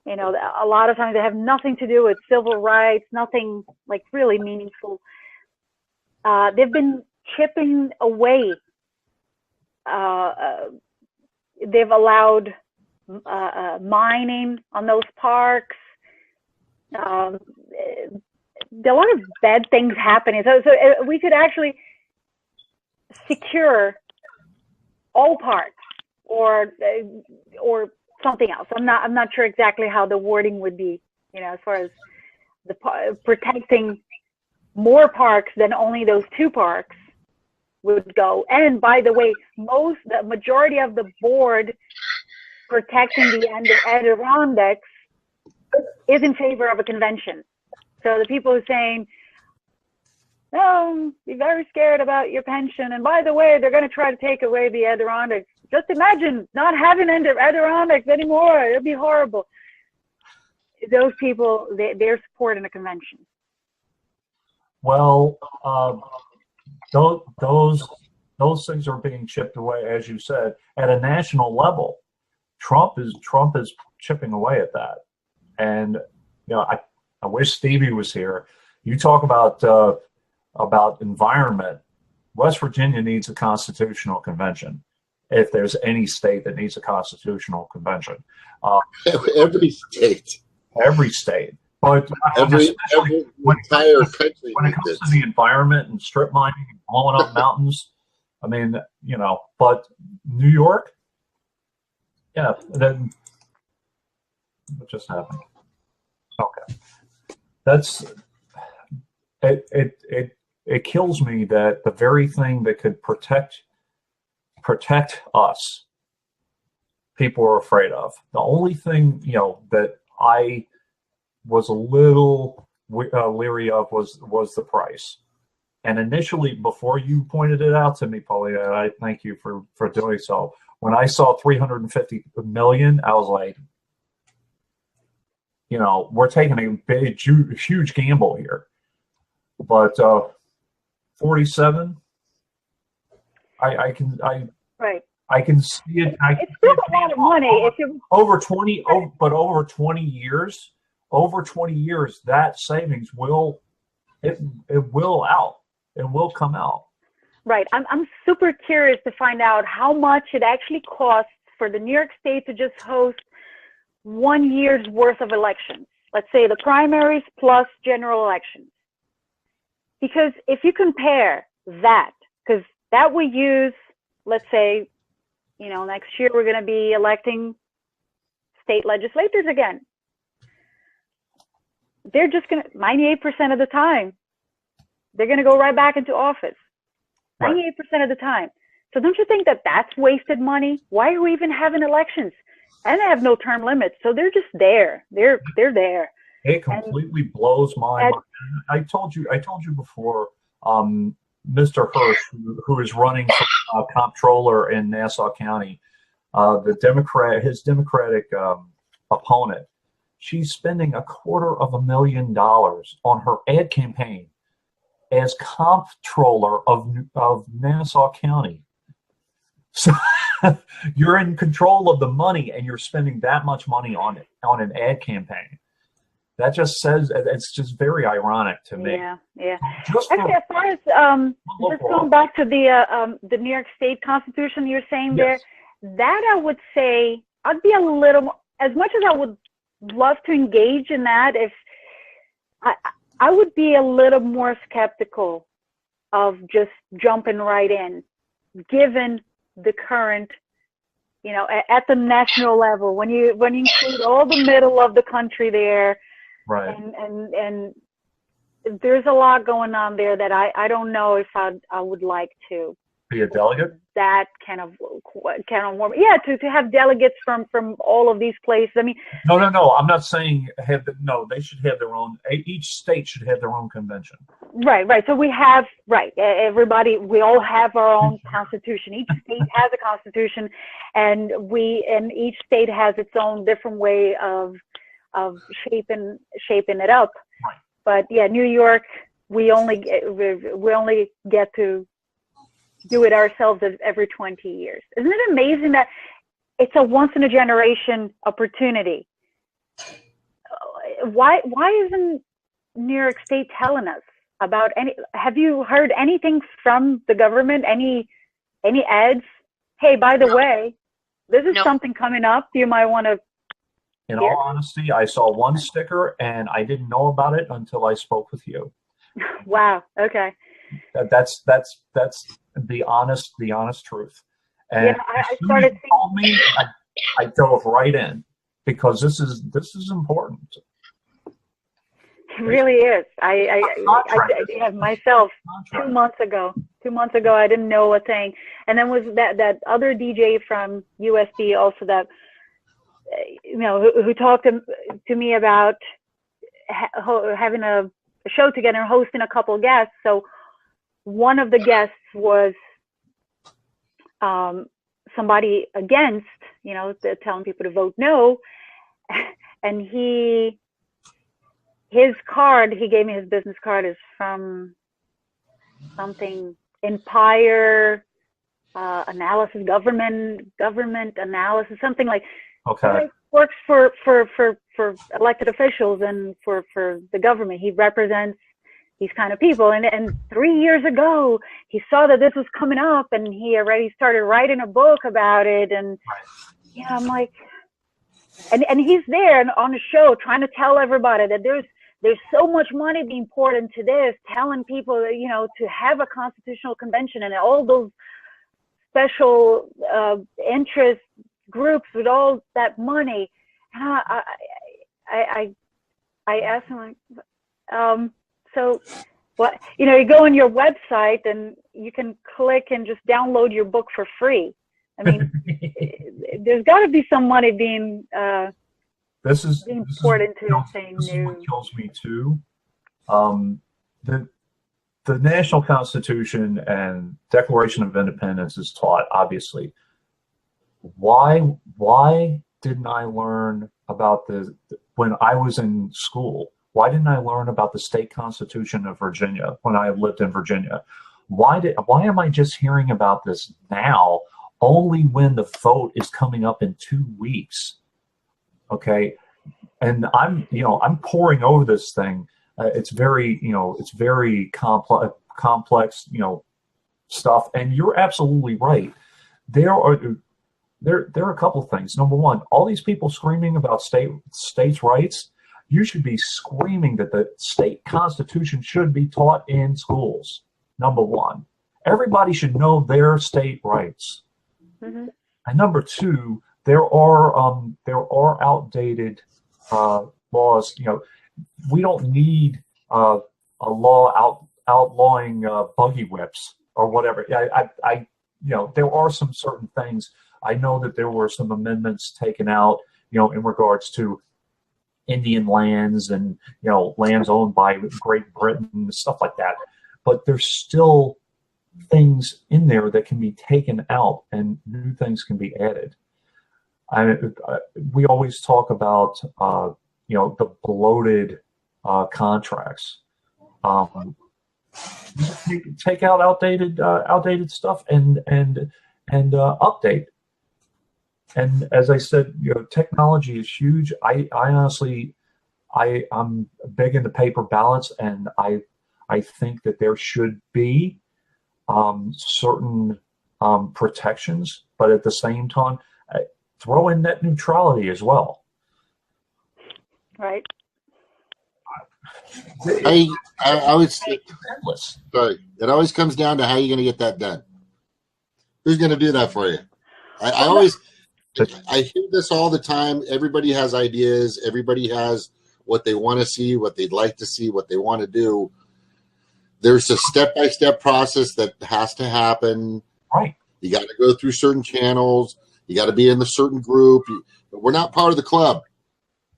[SPEAKER 2] you know, a lot of times they have nothing to do with civil rights, nothing like really meaningful. They've been chipping away. They've allowed mining on those parks. There are a lot of bad things happening. So we could actually secure all parks, or something else. I'm not sure exactly how the wording would be, you know, as far as the protecting more parks than only those two parks would go. And by the way, the majority of the board protecting the Adirondacks is in favor of a convention. So the people who are saying, no, be very scared about your pension, and by the way, they're going to try to take away the Adirondacks. Just imagine not having Adirondacks anymore. It'd be horrible. Those people, they're supporting a convention.
[SPEAKER 1] Well, those things are being chipped away, as you said, at a national level. Trump is chipping away at that, and you know, I wish Stevie was here. You talk about environment. West Virginia needs a constitutional convention. If there's any state that needs a constitutional convention,
[SPEAKER 3] every state.
[SPEAKER 1] But
[SPEAKER 3] every entire country.
[SPEAKER 1] When it comes to the environment and strip mining and blowing up mountains, I mean, you know. But New York, yeah, then what just happened? Okay, that's it. It kills me that the very thing that could protect us, people are afraid of. The only thing, you know, that I was a little leery of was the price. And initially, before you pointed it out to me, Pauline, and I thank you for doing so, when I saw 350 million, I was like, you know, we're taking a big, huge gamble here. but 47.
[SPEAKER 2] Right.
[SPEAKER 1] I can see it.
[SPEAKER 2] It's still a lot of money. If you
[SPEAKER 1] over 20, but over 20 years, that savings will come out.
[SPEAKER 2] Right. I'm super curious to find out how much it actually costs for the New York State to just host 1 year's worth of elections. Let's say the primaries plus general elections. Because if you compare that, because that we use, let's say, next year we're going to be electing state legislators again. They're just going to, 98% of the time, they're going to go right back into office. 98% of the time. So don't you think that that's wasted money? Why are we even having elections? And they have no term limits, so they're just there. They're there.
[SPEAKER 1] It completely blows my mind. I told you before. Mr. Hirsch, who is running for comptroller in Nassau County, his Democratic opponent, she's spending $250,000 on her ad campaign as comptroller of Nassau County. So you're in control of the money, and you're spending that much money on an ad campaign. That just says, it's just very ironic to me.
[SPEAKER 2] Yeah. Actually, as far as just going back to the New York State Constitution, you're saying
[SPEAKER 1] yes.
[SPEAKER 2] there, that I would say I'd be a little, as much as I would love to engage in that, if I would be a little more skeptical of just jumping right in, given the current, at the national level, when you include all the middle of the country there.
[SPEAKER 1] Right.
[SPEAKER 2] And there's a lot going on there that I don't know if I would like to
[SPEAKER 1] be a delegate.
[SPEAKER 2] That kind of warm. Yeah, to have delegates from all of these places. I mean.
[SPEAKER 1] No. I'm not saying they should have their own. Each state should have their own convention.
[SPEAKER 2] Right. So we have everybody. We all have our own constitution. Each state has a constitution, and each state has its own different way of shaping it up.
[SPEAKER 1] Right.
[SPEAKER 2] But yeah, New York, we only get to do it ourselves every 20 years. Isn't it amazing that it's a once in a generation opportunity? Why isn't New York State telling us about have you heard anything from the government? Any ads? Hey, by the way, this is something coming up. You might want to.
[SPEAKER 1] In all honesty, I saw one sticker and I didn't know about it until I spoke with you.
[SPEAKER 2] Wow. Okay.
[SPEAKER 1] That's the honest truth. And
[SPEAKER 2] yeah, I started
[SPEAKER 1] you told me, I dove right in because this is important.
[SPEAKER 2] It really is. I have myself 2 months ago. 2 months ago, I didn't know a thing, and then was that other DJ from USB also that. Who talked to me about having a show together and hosting a couple guests. So one of the guests was somebody against, telling people to vote no. And his card, he gave me his business card, is from something Empire analysis, government analysis, something like.
[SPEAKER 1] Okay.
[SPEAKER 2] He works for elected officials and for the government. He represents these kind of people. And 3 years ago, he saw that this was coming up, and he already started writing a book about it. And I'm like, and he's there on the show trying to tell everybody that there's so much money being poured into this, telling people that, to have a constitutional convention and all those special interest groups with all that money. And I asked him, so what, you go on your website and you can click and just download your book for free. I mean, there's got to be some money being poured into the same
[SPEAKER 1] This is what kills me too. The National Constitution and Declaration of Independence is taught, obviously. Why didn't I learn about when I was in school? Why didn't I learn about the state constitution of Virginia when I lived in Virginia? Why am I just hearing about this now, only when the vote is coming up in 2 weeks? Okay. And I'm poring over this thing. It's very complex, stuff. And you're absolutely right. There are a couple of things. Number one, all these people screaming about states' rights. You should be screaming that the state constitution should be taught in schools. Number one, everybody should know their state rights. Mm-hmm. And number two, there are outdated laws. We don't need a law outlawing buggy whips or whatever. There are some certain things. I know that there were some amendments taken out, in regards to Indian lands and, lands owned by Great Britain and stuff like that. But there's still things in there that can be taken out and new things can be added. We always talk about, the bloated contracts. Take out outdated stuff and update. And as I said, technology is huge. I honestly, I'm big into paper ballots, and I think that there should be certain protections, but at the same time, throw in net neutrality as well.
[SPEAKER 2] Right.
[SPEAKER 3] I would say, sorry, it always comes down to how you're going to get that done. Who's going to do that for you? I hear this all the time. Everybody has ideas. Everybody has what they want to see, what they'd like to see, what they want to do. There's a step-by-step process that has to happen.
[SPEAKER 1] Right.
[SPEAKER 3] You got to go through certain channels. You got to be in a certain group. But we're not part of the club.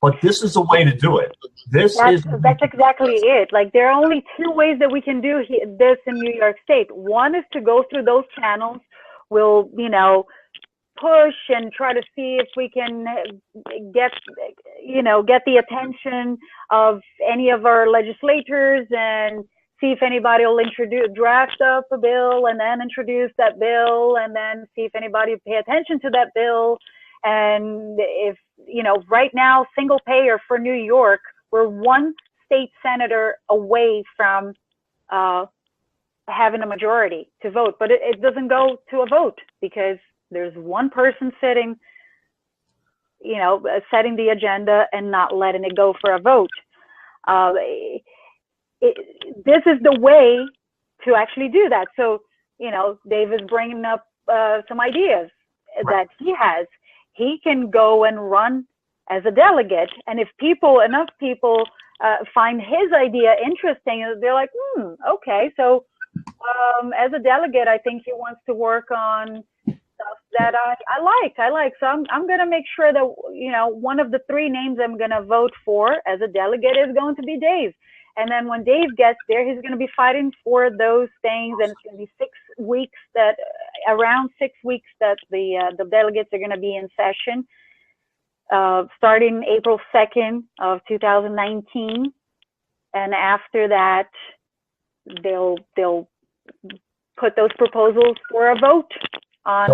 [SPEAKER 1] But this is a way to do it. That's
[SPEAKER 2] exactly it. Like, there are only two ways that we can do this in New York State. One is to go through those channels. We'll, push and try to see if we can get the attention of any of our legislators and see if anybody will draft up a bill and then introduce that bill, and then see if anybody will pay attention to that bill. And if, right now, single payer for New York, we're one state senator away from having a majority to vote, but it doesn't go to a vote because there's one person sitting, setting the agenda and not letting it go for a vote. This is the way to actually do that. So, Dave is bringing up some ideas that he has. He can go and run as a delegate. And if enough people find his idea interesting, they're like, okay. So as a delegate, I think he wants to work on stuff that I like. So I'm going to make sure that, one of the three names I'm going to vote for as a delegate is going to be Dave. And then when Dave gets there, he's going to be fighting for those things. And it's going to be around 6 weeks that the delegates are going to be in session, starting April 2nd of 2019. And after that, they'll put those proposals for a vote on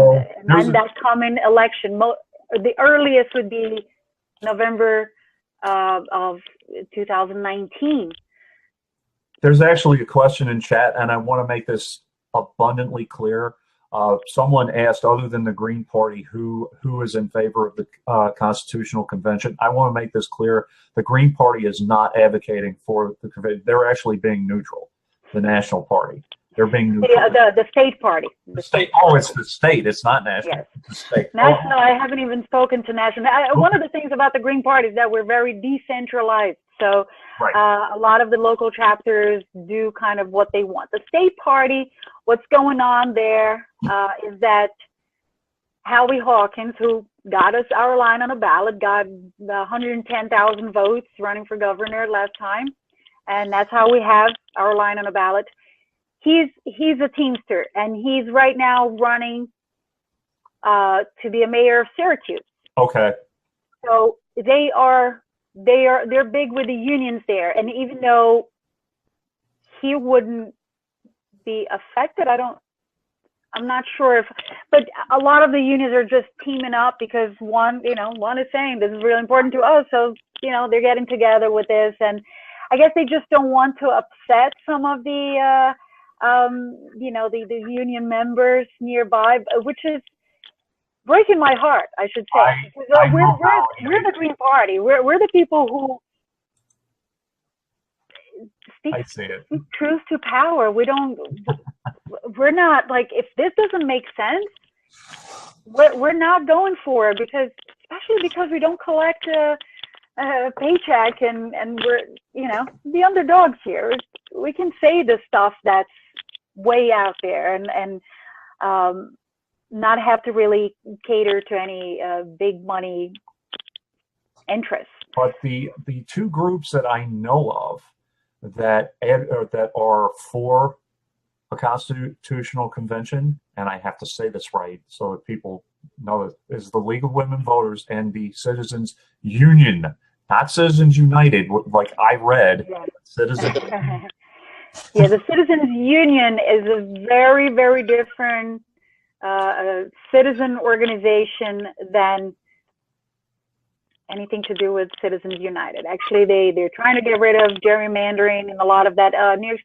[SPEAKER 2] that coming election. The earliest would be November of 2019.
[SPEAKER 1] There's actually a question in chat, and I want to make this abundantly clear. Someone asked, other than the Green Party, who is in favor of the Constitutional Convention. I want to make this clear. The Green Party is not advocating for the convention. They're actually being neutral. The National Party. They're being neutral.
[SPEAKER 2] The state party.
[SPEAKER 1] The state. Oh, it's the state. It's not national.
[SPEAKER 2] Yes.
[SPEAKER 1] It's the state.
[SPEAKER 2] National. I haven't even spoken to national. One of the things about the Green Party is that we're very decentralized. So
[SPEAKER 1] right.
[SPEAKER 2] A lot of the local chapters do kind of what they want. The state party, what's going on there is that Howie Hawkins, who got us our line on a ballot, got 110,000 votes running for governor last time, and that's how we have our line on a ballot. He's a Teamster, and he's right now running to be a mayor of Syracuse.
[SPEAKER 1] Okay.
[SPEAKER 2] So they are they're big with the unions there. And even though he wouldn't be affected, I'm not sure if, but a lot of the unions are just teaming up because one is saying this is really important to us. So, they're getting together with this. And I guess they just don't want to upset some of the, the union members nearby, which is breaking my heart, I should say. We're the Green Party. We're the people who speak truth to power. We're not like, if this doesn't make sense, we're not going for it, especially because we don't collect a paycheck and we're, the underdogs here. We can say the stuff that's way out there and not have to really cater to any big money interests.
[SPEAKER 1] But the two groups that I know of that are for a constitutional convention, and I have to say this right so that people know it, is the League of Women Voters and the Citizens Union, not Citizens United, like I read.
[SPEAKER 2] Yeah.
[SPEAKER 1] Citizens.
[SPEAKER 2] Yeah, the Citizens Union is a very, very different citizen organization than anything to do with Citizens United. Actually, they're trying to get rid of gerrymandering and a lot of that. New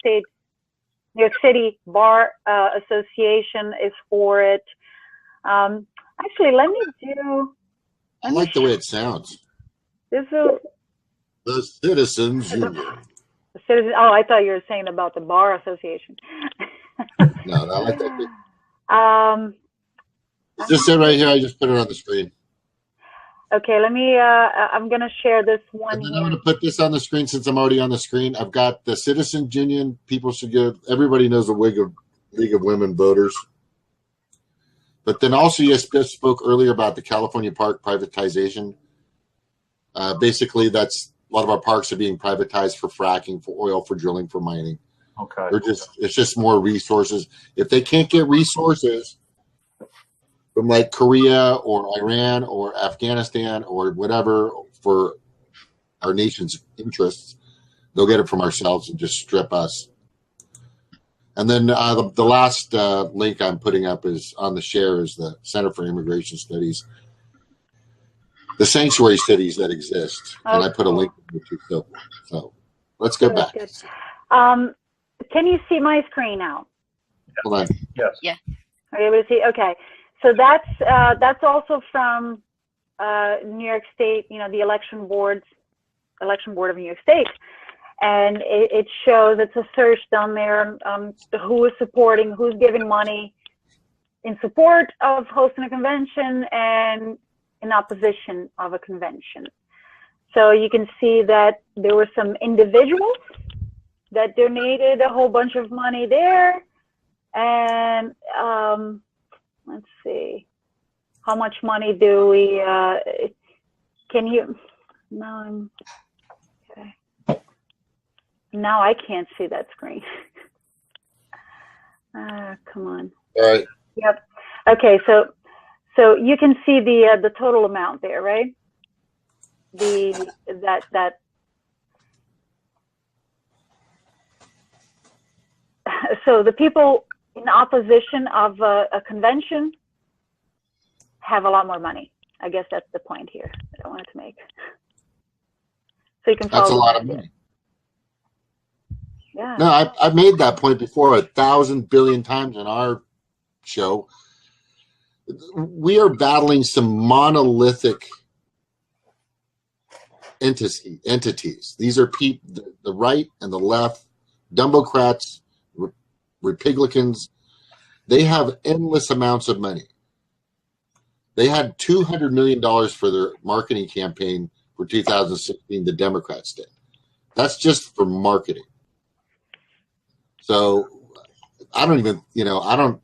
[SPEAKER 2] York City Bar Association is for it. Actually,
[SPEAKER 3] I like the way it sounds. The Citizens Union.
[SPEAKER 2] The Citizens. Oh, I thought you were saying about the Bar Association.
[SPEAKER 3] No, I like that. Is this it right here? I just put it on the screen.
[SPEAKER 2] Okay, let me, I'm going to share this one.
[SPEAKER 3] And then I'm going to put this on the screen since I'm already on the screen. I've got the Citizens Union. People should everybody knows the League of Women Voters. But then also you just spoke earlier about the California park privatization. Basically, a lot of our parks are being privatized for fracking, for oil, for drilling, for mining.
[SPEAKER 1] Okay.
[SPEAKER 3] It's just more resources. If they can't get resources from like Korea or Iran or Afghanistan or whatever for our nation's interests, they'll get it from ourselves and just strip us. And then the last link I'm putting up is on the share is the Center for Immigration Studies, the sanctuary cities that exist. And I put a link to so let's go back.
[SPEAKER 2] Good. Can you see my screen now?
[SPEAKER 3] Hold on.
[SPEAKER 1] Yes.
[SPEAKER 4] Yeah.
[SPEAKER 2] Are you able to see? Okay. So that's also from New York State, the election board of New York State. And it shows, it's a search down there, who is supporting, who's giving money in support of hosting a convention and in opposition of a convention. So you can see that there were some individuals that donated a whole bunch of money there. And let's see, how much money do we, okay. Now I can't see that screen. Come on.
[SPEAKER 3] All right.
[SPEAKER 2] Yep. Okay, so you can see the total amount there, right? So the people in opposition of a convention have a lot more money. I guess that's the point here that I wanted to make. So you can follow.
[SPEAKER 3] That's a lot of money.
[SPEAKER 2] Yeah.
[SPEAKER 3] No, I've made that point before 1,000 billion times in our show. We are battling some monolithic entities. These are the right and the left, Democrats, Republicans. They have endless amounts of money. They had $200 million for their marketing campaign for 2016, the Democrats did. That's just for marketing. So I don't even, I don't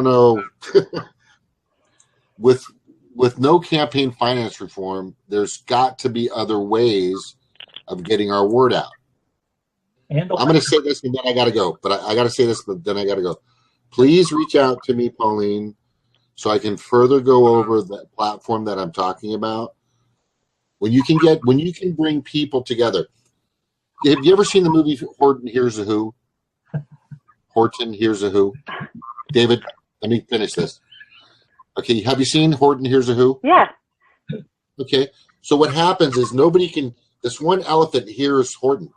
[SPEAKER 3] know. With no campaign finance reform, there's got to be other ways of getting our word out. I'm going to say this and then I got to go, but I got to say this, but then I got to go. Please reach out to me, Pauline, so I can further go over that platform that I'm talking about. when you can bring people together. Have you ever seen the movie Horton Hears a Who? Horton Hears a Who. David, let me finish this. Okay, have you seen Horton Hears a Who?
[SPEAKER 2] Yeah.
[SPEAKER 3] Okay, so what happens is this one elephant hears Horton,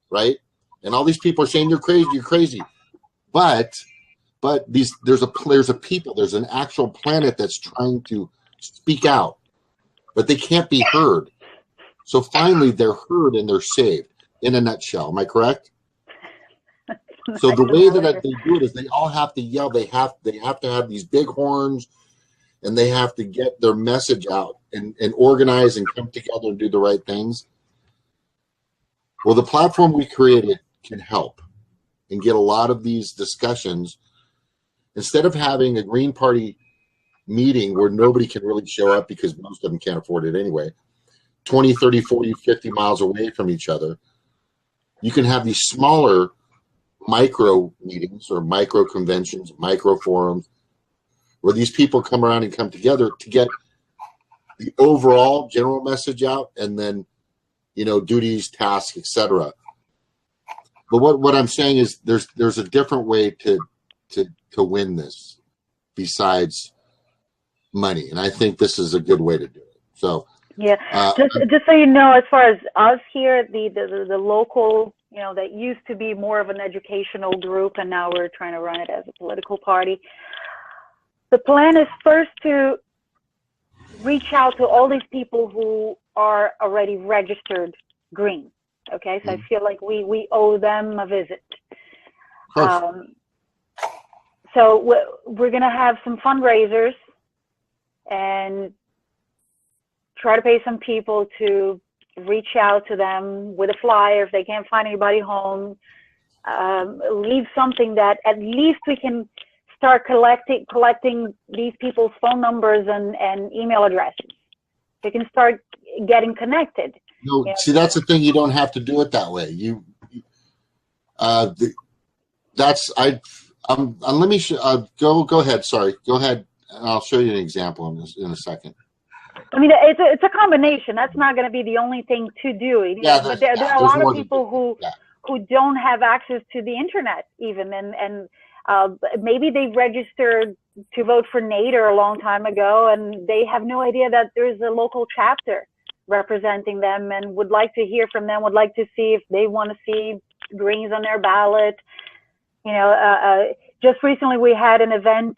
[SPEAKER 3] right? And all these people are saying, you're crazy. But there's an actual planet that's trying to speak out, but they can't be heard. So finally they're heard and they're saved, in a nutshell. Am I correct? So the way that they do it is they all have to yell. They have to have these big horns, and they have to get their message out and organize and come together and do the right things. Well, the platform we created can help and get a lot of these discussions. Instead of having a Green Party meeting where nobody can really show up because most of them can't afford it anyway, 20, 30, 40, 50 miles away from each other, you can have these smaller micro meetings or micro conventions, micro forums, where these people come around and come together to get the overall general message out, and then, duties, tasks, etc. But what I'm saying is there's a different way to win this besides money, and I think this is a good way to do it. So
[SPEAKER 2] yeah, just so you know, as far as us here, the local, that used to be more of an educational group, and now we're trying to run it as a political party. The plan is first to reach out to all these people who are already registered green. Okay, so I feel like we owe them a visit. So we're going to have some fundraisers and try to pay some people to reach out to them with a flyer if they can't find anybody home. Leave something that at least we can start collecting these people's phone numbers and email addresses. They can start getting connected.
[SPEAKER 3] No, see, that's the thing. You don't have to do it that way. Let me go ahead. Sorry, go ahead. And I'll show you an example in a second.
[SPEAKER 2] I mean, it's a combination. That's not going to be the only thing to do. But there are a lot of people who don't have access to the internet even, and maybe they registered to vote for Nader a long time ago, and they have no idea that there's a local chapter representing them, and would like to hear from them, would like to see if they want to see Greens on their ballot. Just recently we had an event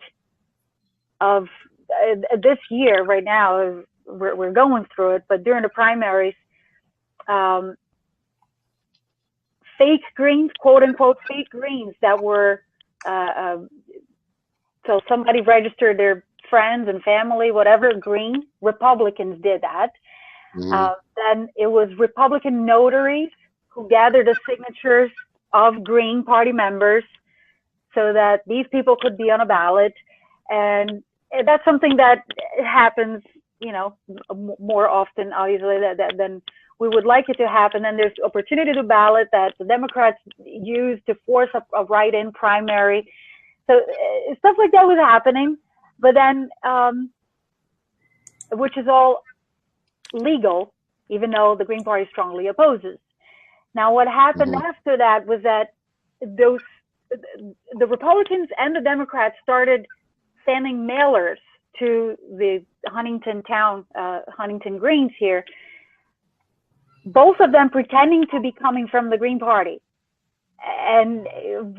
[SPEAKER 2] of this year. Right now we're going through it, but during the primaries, fake Greens, quote unquote fake Greens, that were so somebody registered their friends and family, whatever, Green. Republicans did that. Then it was Republican notaries who gathered the signatures of Green Party members so that these people could be on a ballot. And that's something that happens, more often, obviously, than we would like it to happen. And there's opportunity to ballot that the Democrats use to force a write-in primary. So stuff like that was happening, but then, which is all legal, even though the Green Party strongly opposes. Now, what happened after that was that the Republicans and the Democrats started sending mailers to the Huntington Greens here, both of them pretending to be coming from the Green Party. And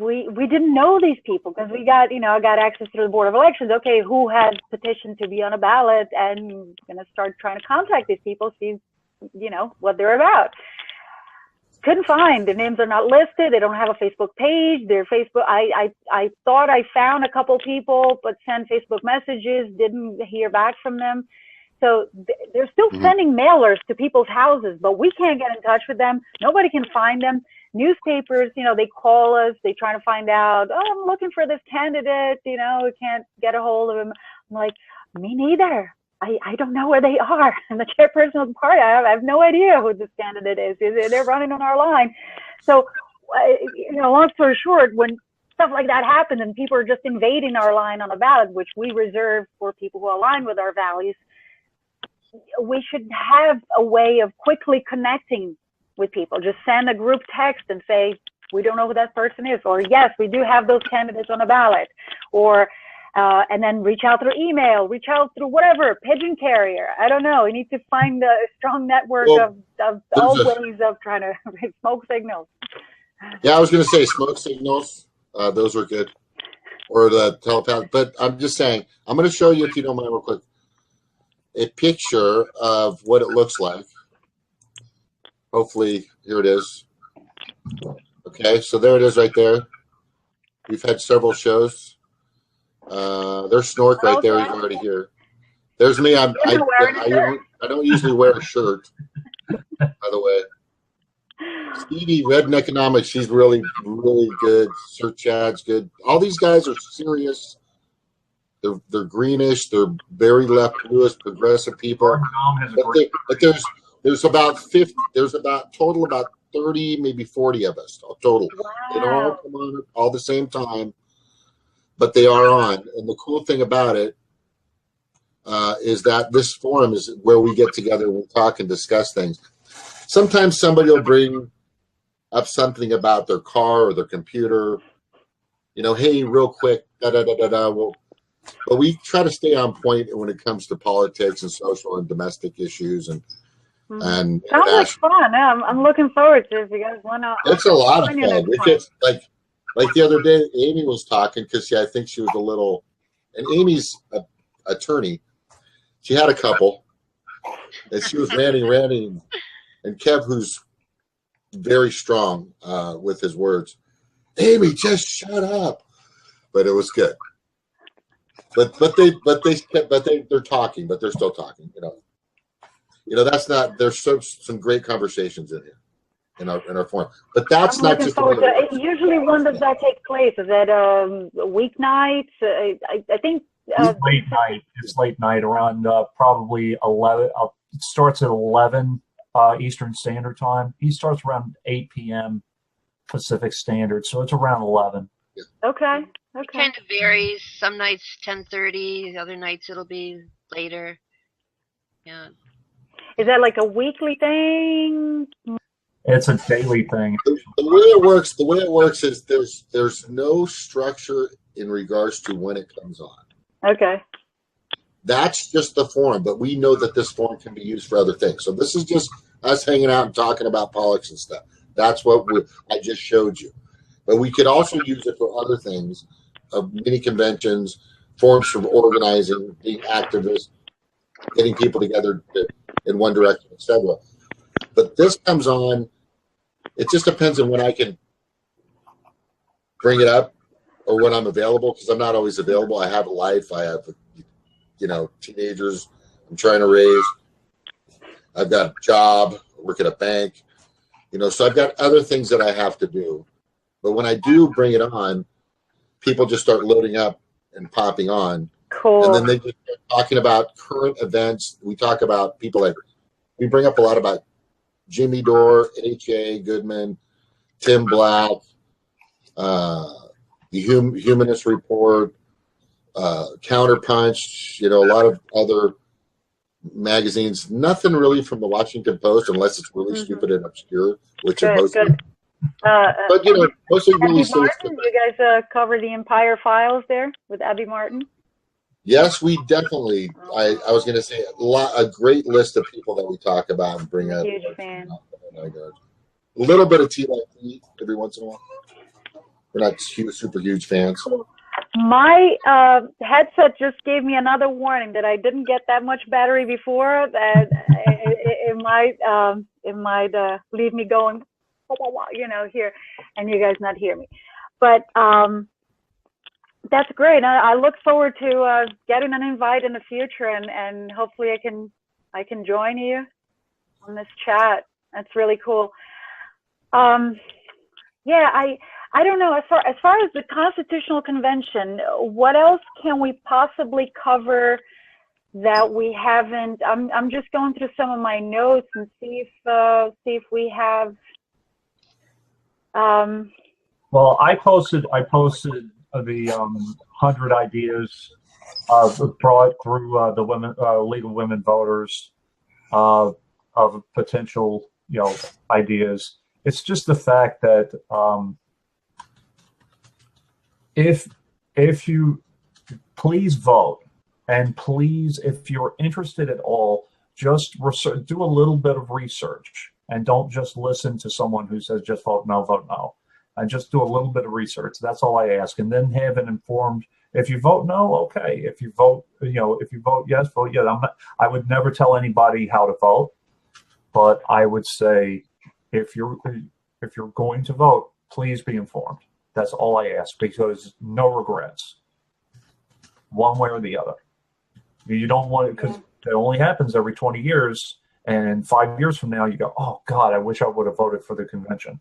[SPEAKER 2] we didn't know these people because we got access to the Board of Elections. Okay, who has petitioned to be on a ballot, and gonna start trying to contact these people, see what they're about. Couldn't find. Their names are not listed. They don't have a Facebook page. Their Facebook, I thought I found a couple people, but sent Facebook messages, didn't hear back from them. So they're still sending mailers to people's houses, but we can't get in touch with them. Nobody can find them. Newspapers, they call us. They try to find out, I'm looking for this candidate, we can't get a hold of him. I'm like, me neither. I don't know where they are. And the chairperson of the party, I have no idea who this candidate is. They're running on our line. So, long story short, when stuff like that happens and people are just invading our line on a ballot, which we reserve for people who align with our values, we should have a way of quickly connecting with people. Just send a group text and say, we don't know who that person is, or yes, we do have those candidates on a ballot, or and then reach out through email, reach out through whatever, pigeon carrier. I don't know. You need to find a strong network of all ways of trying to smoke signals.
[SPEAKER 3] Yeah, I was going to say smoke signals. Those are good. Or the telepath. But I'm just saying, I'm going to show you, if you don't mind, real quick, a picture of what it looks like. Hopefully, here it is. Okay, so there it is right there. We've had several shows. There's Snork right there. He's already here. There's me. I don't usually wear a shirt, by the way. Stevie, Redneck Economics, she's really, really good. Sir Chad's good. All these guys are serious. They're greenish. They're very left bluish, progressive people. But there's about 50. There's about 30, maybe 40 of us total.
[SPEAKER 2] Wow.
[SPEAKER 3] They don't all come on all the same time, but they are on. And the cool thing about it is that this forum is where we get together and we talk and discuss things. Sometimes somebody will bring up something about their car or their computer. You know, hey, real quick, da-da-da-da-da. Well, but we try to stay on point when it comes to politics and social and domestic issues and
[SPEAKER 2] sounds like fun. I'm looking forward to it. If you guys want to,
[SPEAKER 3] it's a lot of fun. We get like the other day, Amy was talking because I think she was a little, and Amy's an attorney. She had a couple, and she was ranting. And Kev, who's very strong with his words, Amy, just shut up. But it was good. But they're talking, but they're still talking. You know that's not. There's some great conversations in here in our forum. But that's not just.
[SPEAKER 2] Usually, when does that take place? Is it weeknights? I think.
[SPEAKER 1] It's late night. It's late night around probably 11. It starts at 11. Eastern Standard Time. He starts around 8 p.m. Pacific Standard, so it's around 11.
[SPEAKER 2] Okay.
[SPEAKER 4] It kind of varies. Some nights 10:30. Other nights it'll be later. Yeah.
[SPEAKER 2] Is that like a weekly thing?
[SPEAKER 1] It's a daily thing.
[SPEAKER 3] The way it works is there's no structure in regards to when it comes on.
[SPEAKER 2] Okay.
[SPEAKER 3] That's just the forum, but we know that this forum can be used for other things. So this is just us hanging out and talking about politics and stuff. That's what I just showed you. But we could also use it for other things, mini conventions, forums for organizing, being activists, getting people together in one direction, etc. But this comes on, it just depends on when I can bring it up or when I'm available, because I'm not always available. I have a life. I have teenagers I'm trying to raise. I've got a job, work at a bank, so I've got other things that I have to do. But when I do bring it on, people just start loading up and popping on.
[SPEAKER 2] Cool.
[SPEAKER 3] And then they just start talking about current events. We talk about people we bring up a lot about Jimmy Dore, H.A. Goodman, Tim Black, the Humanist Report, Counterpunch, a lot of other magazines. Nothing really from the Washington Post, unless it's really stupid and obscure, which are mostly. But mostly really serious.
[SPEAKER 2] You guys cover the Empire Files there with Abby Martin?
[SPEAKER 3] Yes, we definitely. I was going to say a great list of people that we talk about and bring up.
[SPEAKER 2] Huge fan.
[SPEAKER 3] A little bit of tea every once in a while. We're not super huge fans.
[SPEAKER 2] My headset just gave me another warning that I didn't get that much battery before. That it might leave me going, here, and you guys not hear me. But that's great. I look forward to getting an invite in the future, and hopefully I can join you on this chat. That's really cool. I don't know, as far as the Constitutional Convention, what else can we possibly cover that we haven't? I'm just going through some of my notes and see if we have.
[SPEAKER 1] Well, I posted the 100 ideas brought through the League of Women Voters of potential, ideas. It's just the fact that if you please vote, and please, if you're interested at all, just do a little bit of research, and don't just listen to someone who says just vote no, and just do a little bit of research. That's all I ask, and then have an informed. If you vote no, okay. If you vote, if you vote yes, vote yes. I would never tell anybody how to vote, but I would say if you're going to vote, please be informed. That's all I ask, because no regrets, one way or the other. You don't want it, because it only happens every 20 years, and 5 years from now you go, oh God, I wish I would have voted for the convention.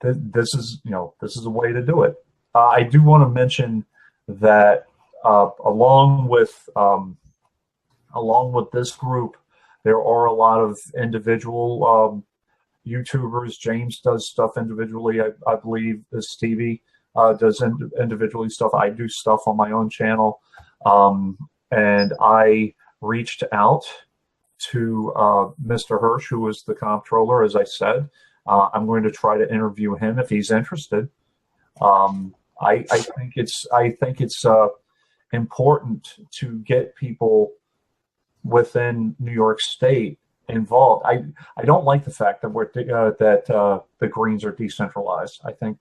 [SPEAKER 1] This is a way to do it. I do want to mention that along with this group, there are a lot of individual YouTubers. James does stuff individually. I believe Stevie does individually stuff. I do stuff on my own channel. And I reached out to Mr. Hirsch, who was the comptroller, as I said. I'm going to try to interview him if he's interested. I think it's important to get people within New York State involved. I don't like the fact that the Greens are decentralized. I think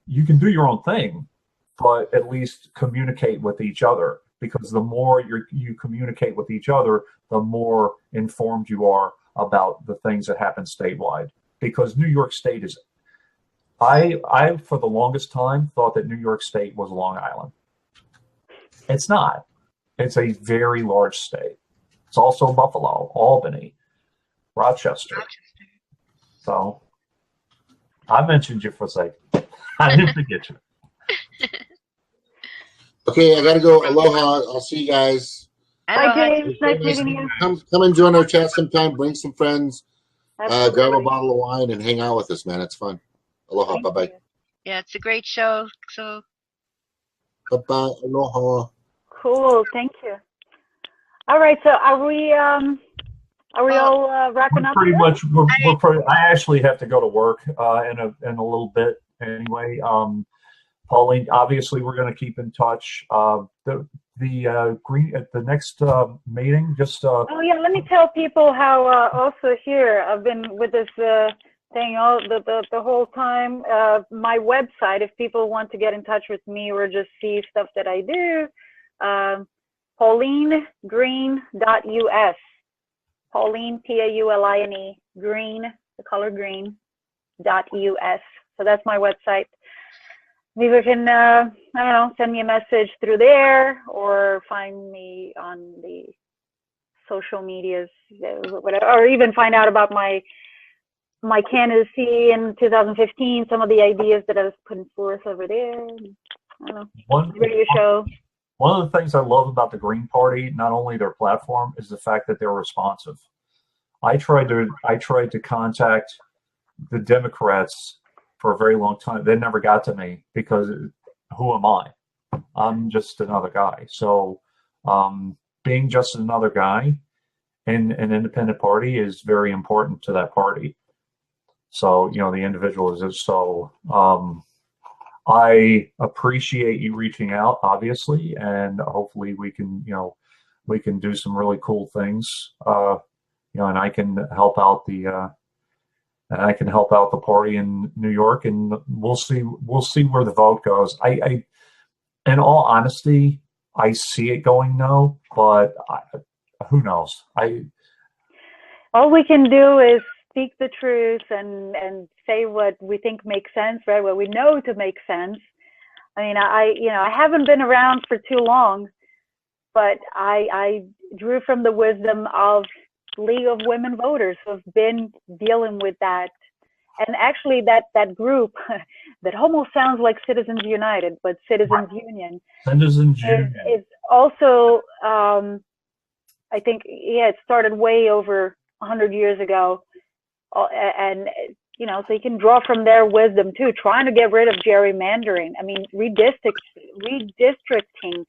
[SPEAKER 1] you can do your own thing, but at least communicate with each other, because the more you communicate with each other, the more informed you are about the things that happen statewide. Because New York State is, I for the longest time thought that New York State was Long Island. It's not. It's a very large state. It's also Buffalo, Albany, Rochester. So I mentioned you for a second. I didn't forget you.
[SPEAKER 3] Okay, I gotta go. Aloha. I'll see you guys.
[SPEAKER 2] Bye, James. Nice meeting you.
[SPEAKER 3] Come and join our chat sometime. Bring some friends. Grab a bottle of wine and hang out with us, man. It's fun. Aloha. Bye bye.
[SPEAKER 4] Yeah, it's a great show. So.
[SPEAKER 3] Bye bye. Aloha.
[SPEAKER 2] Cool. Thank you. All right. So are we all wrapping up?
[SPEAKER 1] Pretty much. I actually have to go to work in a little bit anyway. Pauline, obviously, we're going to keep in touch. The green at the next meeting. Just oh
[SPEAKER 2] yeah, let me tell people how also here I've been with this thing all the whole time. My website, if people want to get in touch with me or just see stuff that I do, paulinegreen.us. Pauline, Pauline, green, the color green, .us. So that's my website. Either can, I don't know, send me a message through there or find me on the social medias, whatever, or even find out about my candidacy in 2015, some of the ideas that I was putting forth over there. I don't know, radio show.
[SPEAKER 1] One of the things I love about the Green Party, not only their platform, is the fact that they're responsive. I tried to contact the Democrats for a very long time. They never got to me because who am I? I'm just another guy. So being just another guy in an independent party is very important to that party. So, the individual is so I appreciate you reaching out, obviously, and hopefully we can do some really cool things, and I can help out the party in New York, and we'll see where the vote goes. I in all honesty, I see it going no, but who knows?
[SPEAKER 2] All we can do is speak the truth and say what we think makes sense, right? What we know to make sense. I mean, I haven't been around for too long, but I drew from the wisdom of League of Women Voters who have been dealing with that. And actually that group that almost sounds like Citizens United, but Citizens Union.
[SPEAKER 1] Citizens Union
[SPEAKER 2] is also, I think, it started way over 100 years ago. And, so you can draw from their wisdom too, trying to get rid of gerrymandering. I mean, redistricting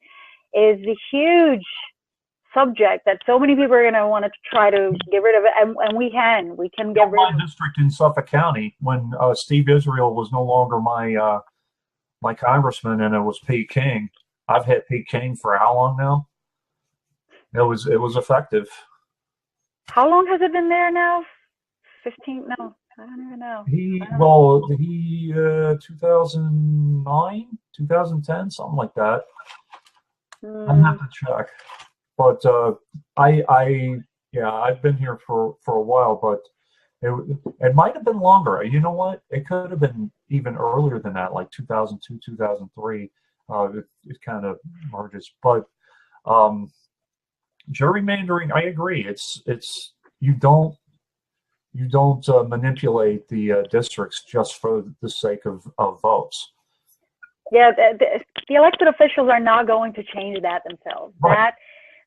[SPEAKER 2] is a huge subject that so many people are going to want to try to get rid of it, and we can get rid of
[SPEAKER 1] my district in Suffolk County, when Steve Israel was no longer my congressman and it was Pete King. I've had Pete King for how long now? It was effective.
[SPEAKER 2] How long has it been there now? 15? No, I don't even know.
[SPEAKER 1] He 2009, 2010, something like that. I have to check. But I've been here for a while, but it might have been longer. You know what? It could have been even earlier than that, like 2002, 2003. It kind of merges. But gerrymandering, I agree. It's you don't manipulate the districts just for the sake of votes.
[SPEAKER 2] Yeah, the elected officials are not going to change that themselves.
[SPEAKER 1] Right.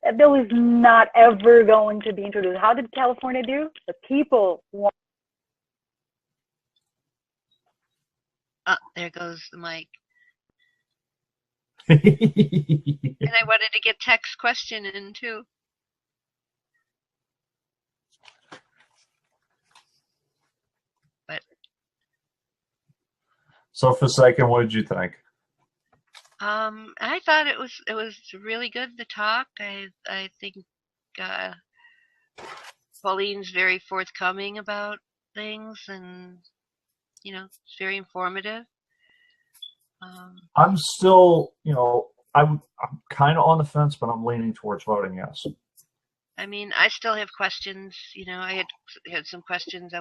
[SPEAKER 2] That bill is not ever going to be introduced. How did California do? The people want.
[SPEAKER 4] There goes the mic.
[SPEAKER 1] And
[SPEAKER 4] And I wanted to get Tech's question in too. But
[SPEAKER 1] so, Forsaken, what did you think?
[SPEAKER 4] I thought it was really good, the talk. I think Pauline's very forthcoming about things, and it's very informative.
[SPEAKER 1] I'm still, I'm kind of on the fence, but I'm leaning towards voting yes.
[SPEAKER 4] I mean, I still have questions. I had some questions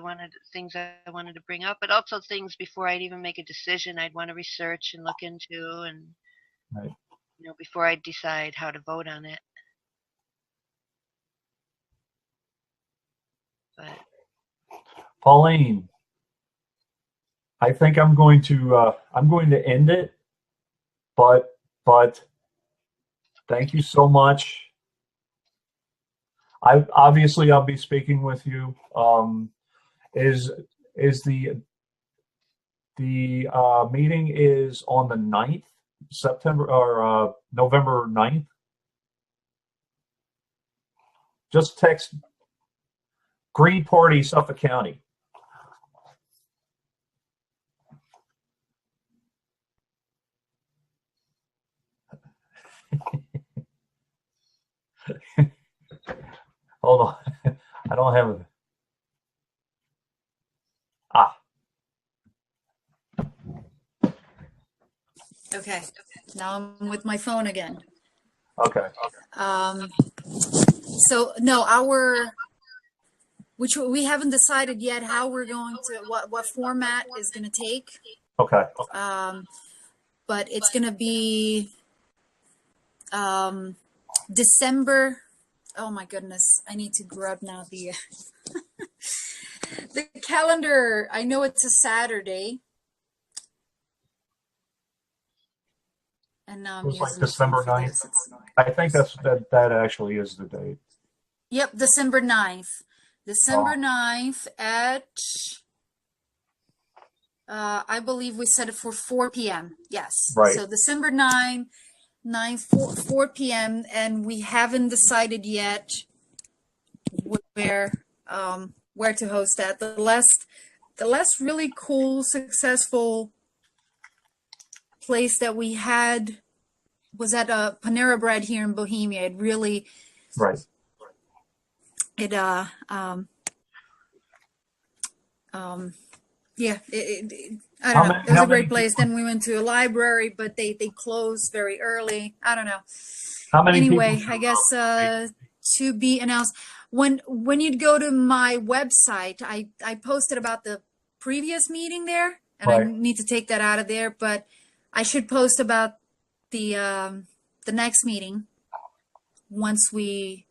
[SPEAKER 4] things I wanted to bring up, but also things before I'd even make a decision I'd want to research and look into, and
[SPEAKER 1] Right.
[SPEAKER 4] Before I decide how to vote on it. But
[SPEAKER 1] Pauline, I think I'm going to end it, but thank you so much. I'll be speaking with you. Is the meeting is on the 9th, September or November 9th? Just text Green Party, Suffolk County. Hold on. I don't have it.
[SPEAKER 5] Okay. Now I'm with my phone again.
[SPEAKER 1] Okay.
[SPEAKER 5] So no, which we haven't decided yet how we're going to, what format is going to take.
[SPEAKER 1] Okay.
[SPEAKER 5] But it's going to be December. Oh my goodness. I need to grab now the the calendar. I know it's a Saturday. And now I'm
[SPEAKER 1] It was like
[SPEAKER 5] using
[SPEAKER 1] December 9th. I think that actually is the date.
[SPEAKER 5] Yep, December 9th. December 9th at I believe we set it for 4 p.m. Yes.
[SPEAKER 1] Right.
[SPEAKER 5] So December 9th, 4 p.m. and we haven't decided yet where to host that. The last really cool, successful place that we had was at a Panera Bread here in Bohemia. It really,
[SPEAKER 1] right.
[SPEAKER 5] It I don't know. It was a great place. Then we went to a library, but they closed very early. I don't know.
[SPEAKER 1] How many?
[SPEAKER 5] Anyway,
[SPEAKER 1] people
[SPEAKER 5] I guess to be announced. When you'd go to my website, I posted about the previous meeting there, and
[SPEAKER 1] right.
[SPEAKER 5] I need to take that out of there. But I should post about the next meeting once we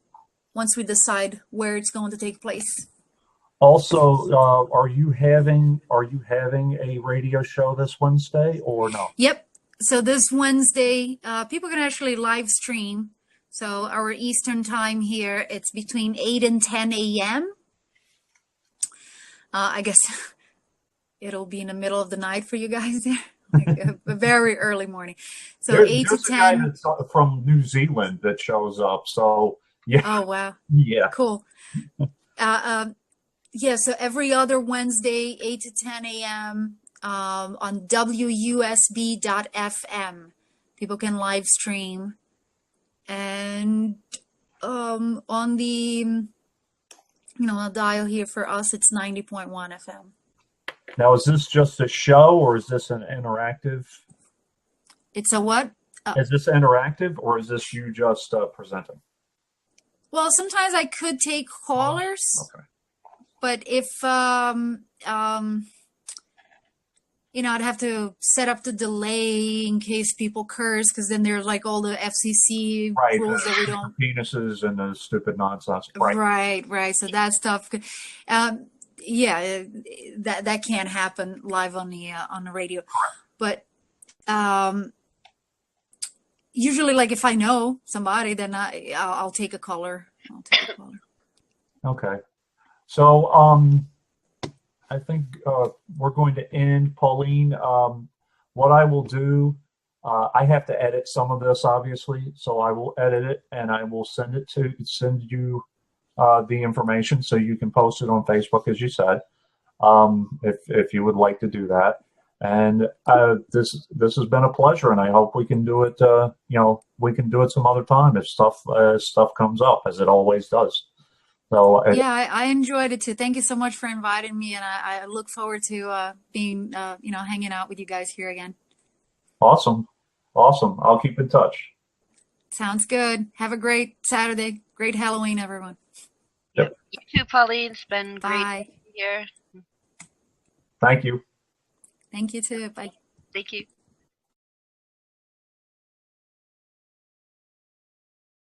[SPEAKER 5] decide where it's going to take place.
[SPEAKER 1] Also, are you having a radio show this Wednesday or no?
[SPEAKER 5] Yep. So this Wednesday, people can actually live stream. So our Eastern time here, it's between 8 and 10 a.m. I guess it'll be in the middle of the night for you guys there. Like a very early morning. So
[SPEAKER 1] there's
[SPEAKER 5] 8 to 10.
[SPEAKER 1] A guy that's from New Zealand that shows up. So Yeah,
[SPEAKER 5] Oh, wow.
[SPEAKER 1] yeah.
[SPEAKER 5] Cool. Yeah, so every other Wednesday, 8 to 10 a.m. On WUSB.FM. People can live stream. And on the dial here for us, it's 90.1 FM.
[SPEAKER 1] Now, is this just a show or is this an interactive?
[SPEAKER 5] It's a what?
[SPEAKER 1] Is this interactive or is this you just presenting?
[SPEAKER 5] Well, sometimes I could take callers,
[SPEAKER 1] Okay.
[SPEAKER 5] but if I'd have to set up the delay in case people curse, because then there's like all the FCC
[SPEAKER 1] Right.
[SPEAKER 5] rules that we don't.
[SPEAKER 1] Penises and the stupid nonsense. Right.
[SPEAKER 5] Right. So that stuff, yeah, that can't happen live on the radio. But usually, like if I know somebody, then I'll take a caller.
[SPEAKER 1] Okay. So I think we're going to end. Pauline, what I will do, I have to edit some of this, obviously, so I will edit it and I will send you the information so you can post it on Facebook, as you said, if you would like to do that. And this has been a pleasure, and I hope we can do it. We can do it some other time if stuff comes up, as it always does. So
[SPEAKER 5] yeah, I enjoyed it too. Thank you so much for inviting me, and I look forward to being hanging out with you guys here again.
[SPEAKER 1] Awesome. I'll keep in touch.
[SPEAKER 5] Sounds good. Have a great Saturday. Great Halloween, everyone.
[SPEAKER 1] Yep.
[SPEAKER 4] You too, Pauline. It's been great
[SPEAKER 5] Bye.
[SPEAKER 4] here.
[SPEAKER 1] Thank you.
[SPEAKER 5] Thank you too. Bye.
[SPEAKER 4] Thank you.